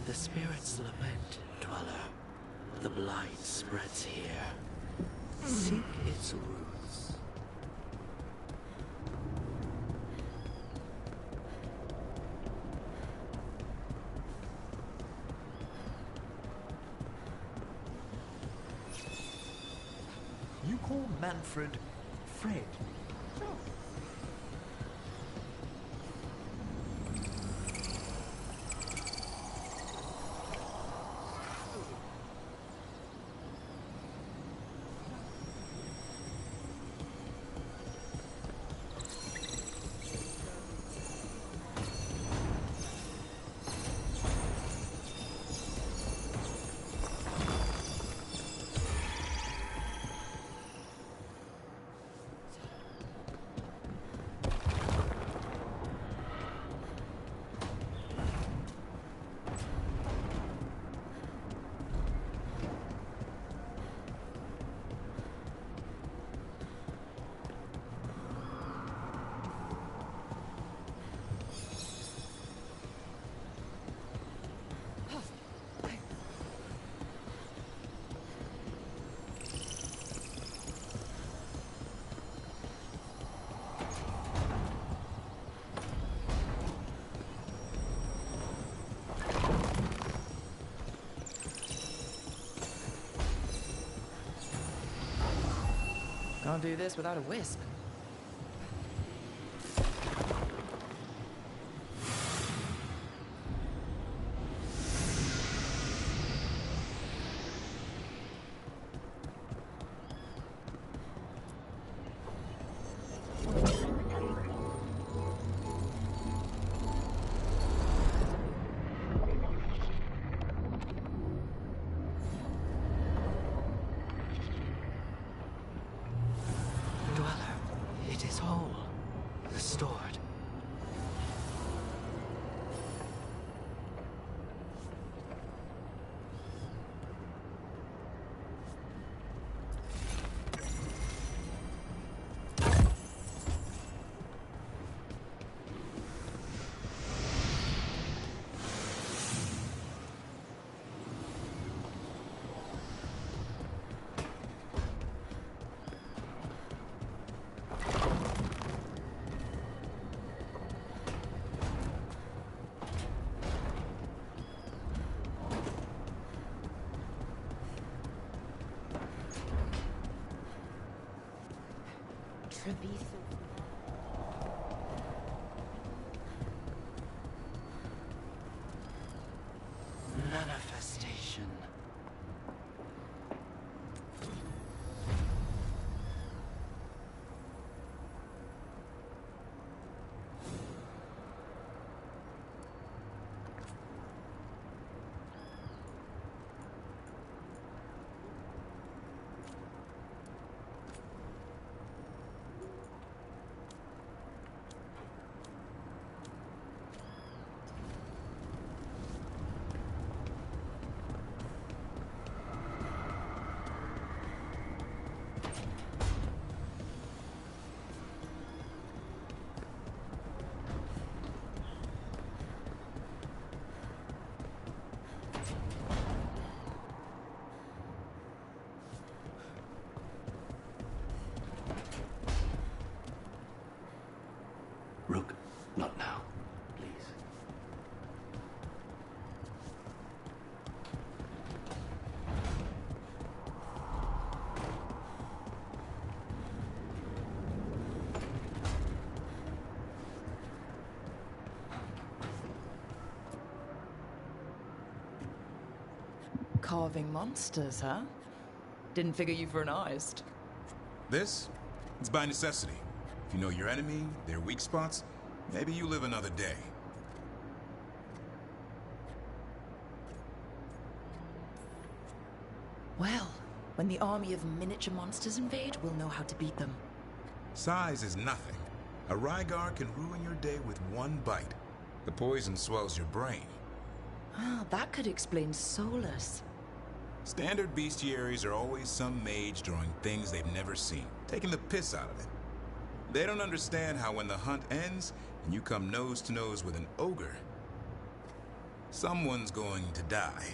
The spirits lament, Dweller. The blight spreads here. Seek its roots. You call Manfred Fred? Can't do this without a wisp. Manifestation. Rook, not now, please. Carving monsters, huh? Didn't figure you for an artist. This? It's by necessity. If you know your enemy, their weak spots, maybe you live another day. Well, when the army of miniature monsters invade, we'll know how to beat them. Size is nothing. A Veilguard can ruin your day with one bite. The poison swells your brain. Ah, that could explain Solus. Standard bestiaries are always some mage drawing things they've never seen, taking the piss out of it. They don't understand how when the hunt ends and you come nose to nose with an ogre, someone's going to die.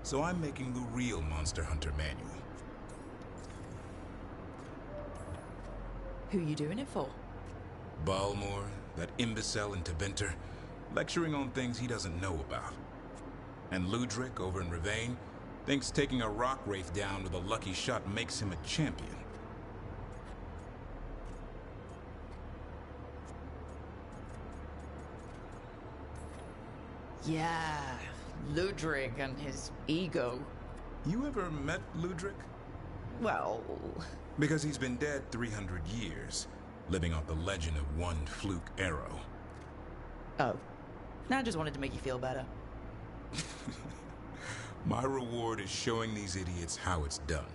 So I'm making the real Monster Hunter manual. Who you doing it for? Balmor, that imbecile in Tebinter, lecturing on things he doesn't know about. And Ludric over in Ravane thinks taking a rock wraith down with a lucky shot makes him a champion. Yeah, Ludric and his ego. You ever met Ludric? Well... Because he's been dead 300 years, living off the legend of one fluke arrow. Oh. I just wanted to make you feel better. My reward is showing these idiots how it's done.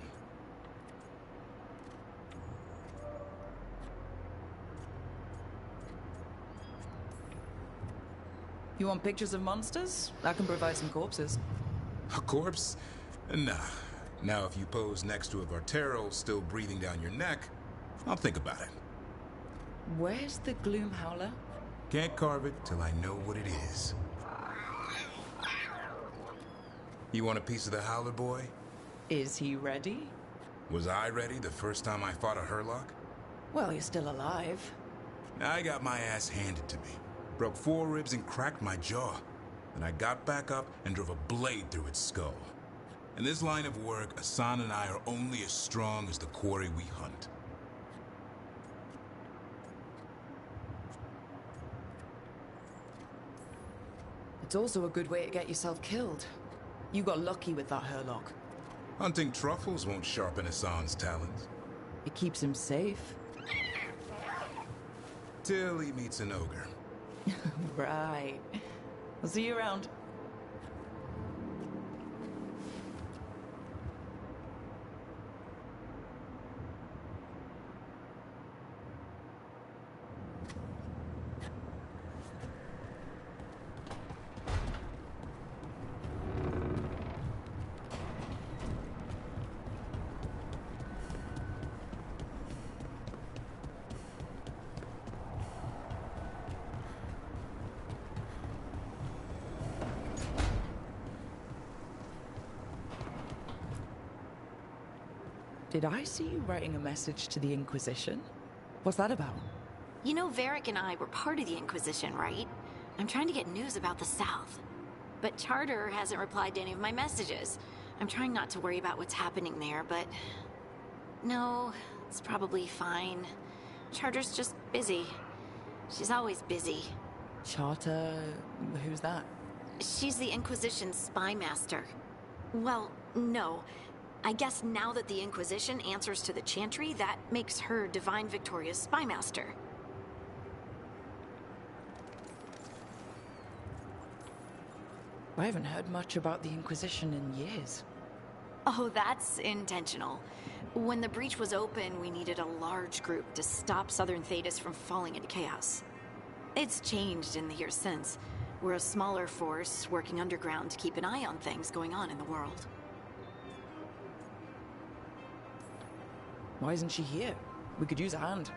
You want pictures of monsters? I can provide some corpses. A corpse? Nah. Now if you pose next to a Vartero still breathing down your neck, I'll think about it. Where's the Gloom Howler? Can't carve it till I know what it is. You want a piece of the Howler boy? Is he ready? Was I ready the first time I fought a Hurlock? Well, you're still alive. I got my ass handed to me. Broke 4 ribs and cracked my jaw. Then I got back up and drove a blade through its skull. In this line of work, Asan and I are only as strong as the quarry we hunt. It's also a good way to get yourself killed. You got lucky with that Herlock. Hunting truffles won't sharpen Hassan's talons. It keeps him safe. Till he meets an ogre. Right. I'll see you around. Did I see you writing a message to the Inquisition? What's that about? You know, Varric and I were part of the Inquisition, right? I'm trying to get news about the South. But Charter hasn't replied to any of my messages. I'm trying not to worry about what's happening there, but... No, it's probably fine. Charter's just busy. She's always busy. Charter... who's that? She's the Inquisition's spy master. Well, no. I guess now that the Inquisition answers to the Chantry, that makes her Divine Victoria's spy master. I haven't heard much about the Inquisition in years. Oh, that's intentional. When the breach was open, we needed a large group to stop Southern Thedas from falling into chaos. It's changed in the years since. We're a smaller force working underground to keep an eye on things going on in the world. Why isn't she here? We could use a hand.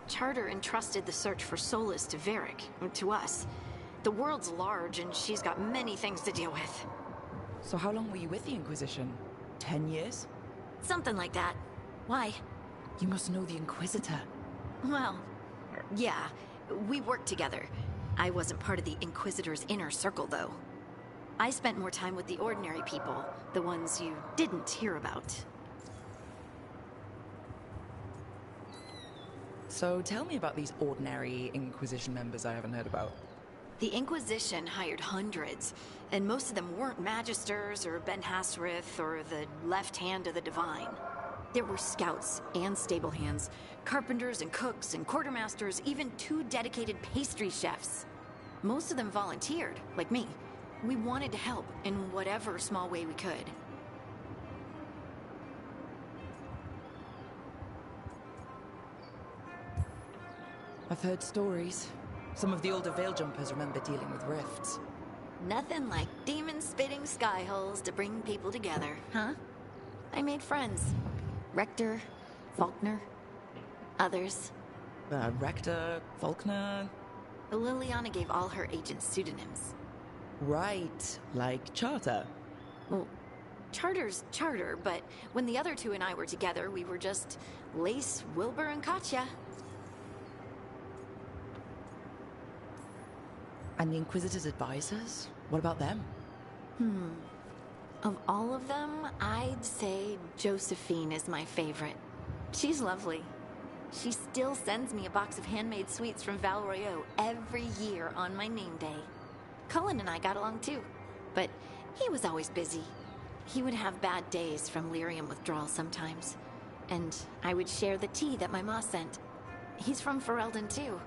Charter entrusted the search for Solus to Varric, to us. The world's large, and she's got many things to deal with. So how long were you with the Inquisition? 10 years? Something like that. Why? You must know the Inquisitor. Well, yeah. We worked together. I wasn't part of the Inquisitor's inner circle, though. I spent more time with the ordinary people, the ones you didn't hear about. So tell me about these ordinary Inquisition members I haven't heard about. The Inquisition hired hundreds, and most of them weren't Magisters or Ben Hasrith or the left hand of the Divine. There were scouts and stable hands, carpenters and cooks and quartermasters, even 2 dedicated pastry chefs. Most of them volunteered, like me. We wanted to help in whatever small way we could. I've heard stories. Some of the older Veil Jumpers remember dealing with rifts. Nothing like demon-spitting skyholes to bring people together, huh? I made friends. Rector, Faulkner, others. Rector, Faulkner... Liliana gave all her agents pseudonyms. Right, like Charter. Well, Charter's Charter, but when the other 2 and I were together, we were just Lace, Wilbur, and Katya. And the Inquisitor's advisors? What about them? Of all of them, I'd say Josephine is my favorite. She's lovely. She still sends me a box of handmade sweets from Val Royeaux every year on my name day. Cullen and I got along too, but he was always busy. He would have bad days from lyrium withdrawal sometimes, and I would share the tea that my ma sent. He's from Ferelden too.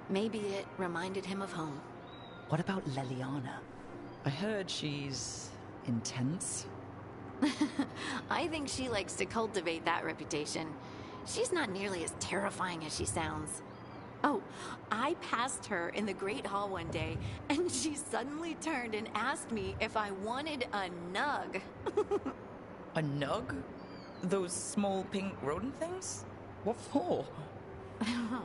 Maybe it reminded him of home. What about Leliana? I heard she's... intense. I think she likes to cultivate that reputation. She's not nearly as terrifying as she sounds. Oh, I passed her in the Great Hall one day, and she suddenly turned and asked me if I wanted a nug. A nug? Those small pink rodent things? What for? I don't know.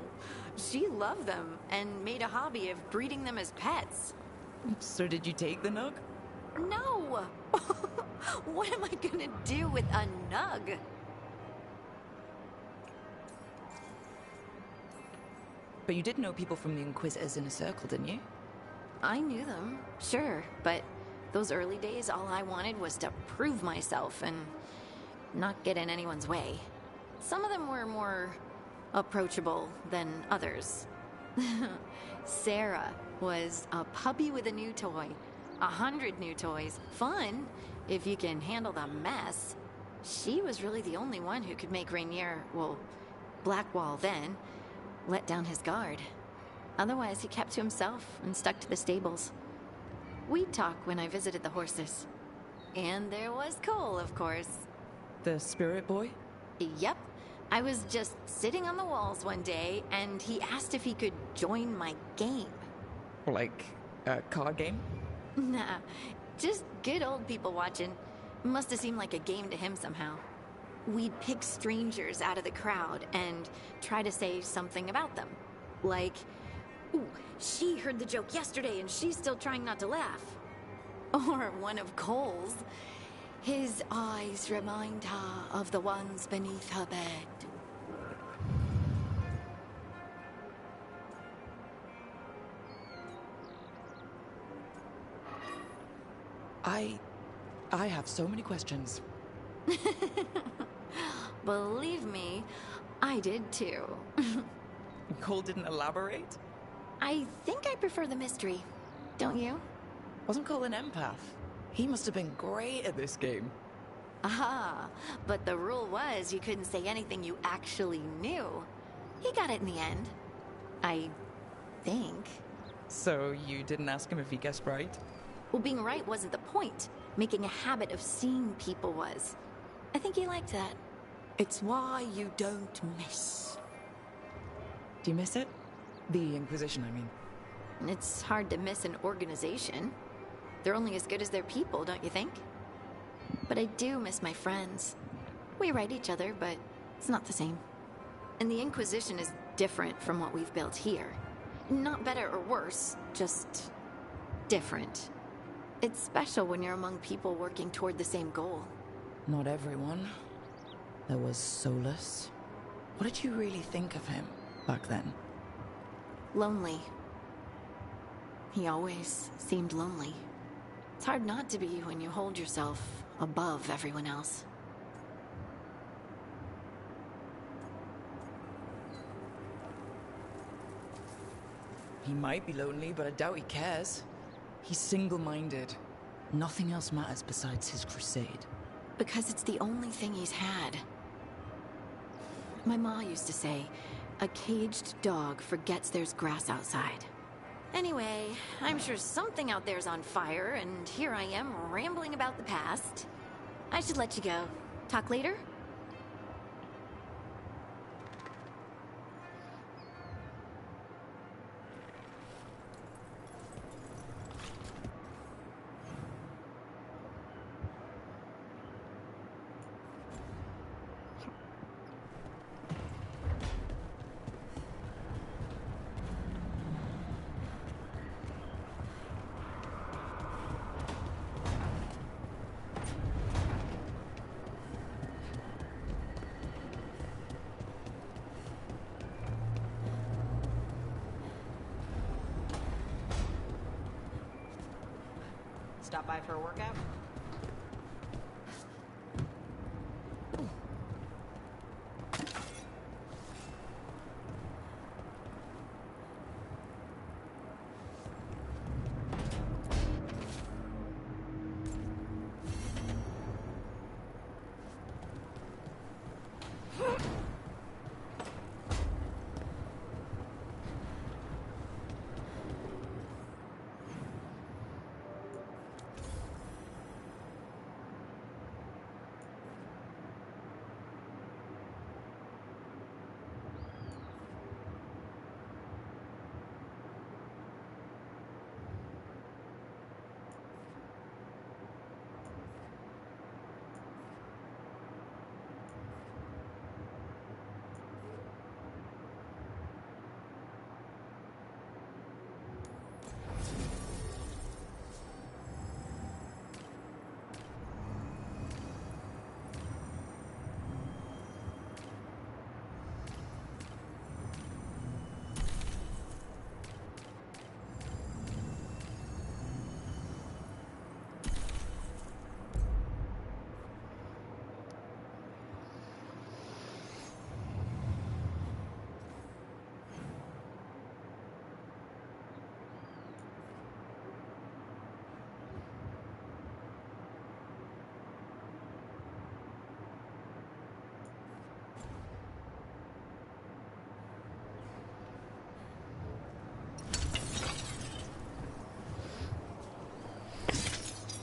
She loved them and made a hobby of breeding them as pets. So did you take the nug? No! What am I gonna do with a nug? But you did know people from the Inquisitors Inner Circle, didn't you? I knew them, sure, but those early days, all I wanted was to prove myself and not get in anyone's way. Some of them were more approachable than others. Sarah was a puppy with a new toy. 100 new toys. Fun, if you can handle the mess. She was really the only one who could make Rainier, well, Blackwall then, let down his guard. Otherwise, he kept to himself and stuck to the stables. We'd talk when I visited the horses. And there was Cole, of course. The spirit boy? Yep. I was just sitting on the walls one day, and he asked if he could join my game. Like a card game? Nah, just good old people watching. Must have seemed like a game to him somehow. We'd pick strangers out of the crowd and try to say something about them. Like, ooh, she heard the joke yesterday and she's still trying not to laugh. Or one of Cole's. His eyes remind her of the ones beneath her bed. I have so many questions. Believe me, I did too. Cole didn't elaborate? I think I prefer the mystery. Don't you? Wasn't Cole an empath? He must have been great at this game. Aha, but the rule was you couldn't say anything you actually knew. He got it in the end. I think. So you didn't ask him if he guessed right? Well, being right wasn't the point. Making a habit of seeing people was. I think he liked that. It's why you don't miss. Do you miss it? The Inquisition, I mean. It's hard to miss an organization. They're only as good as their people, don't you think? But I do miss my friends. We write each other, but it's not the same. And the Inquisition is different from what we've built here. Not better or worse, just different. It's special when you're among people working toward the same goal. Not everyone. There was Solus. What did you really think of him back then? Lonely. He always seemed lonely. It's hard not to be when you hold yourself above everyone else. He might be lonely, but I doubt he cares. He's single-minded. Nothing else matters besides his crusade. Because it's the only thing he's had. My ma used to say, a caged dog forgets there's grass outside. Anyway, I'm sure something out there's on fire, and here I am rambling about the past. I should let you go. Talk later? Stop by for a workout?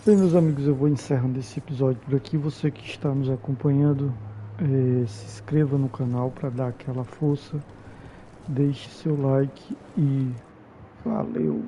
Bem, meus amigos, eu vou encerrando esse episódio por aqui. Você que está nos acompanhando, se inscreva no canal para dar aquela força. Deixe seu like e valeu!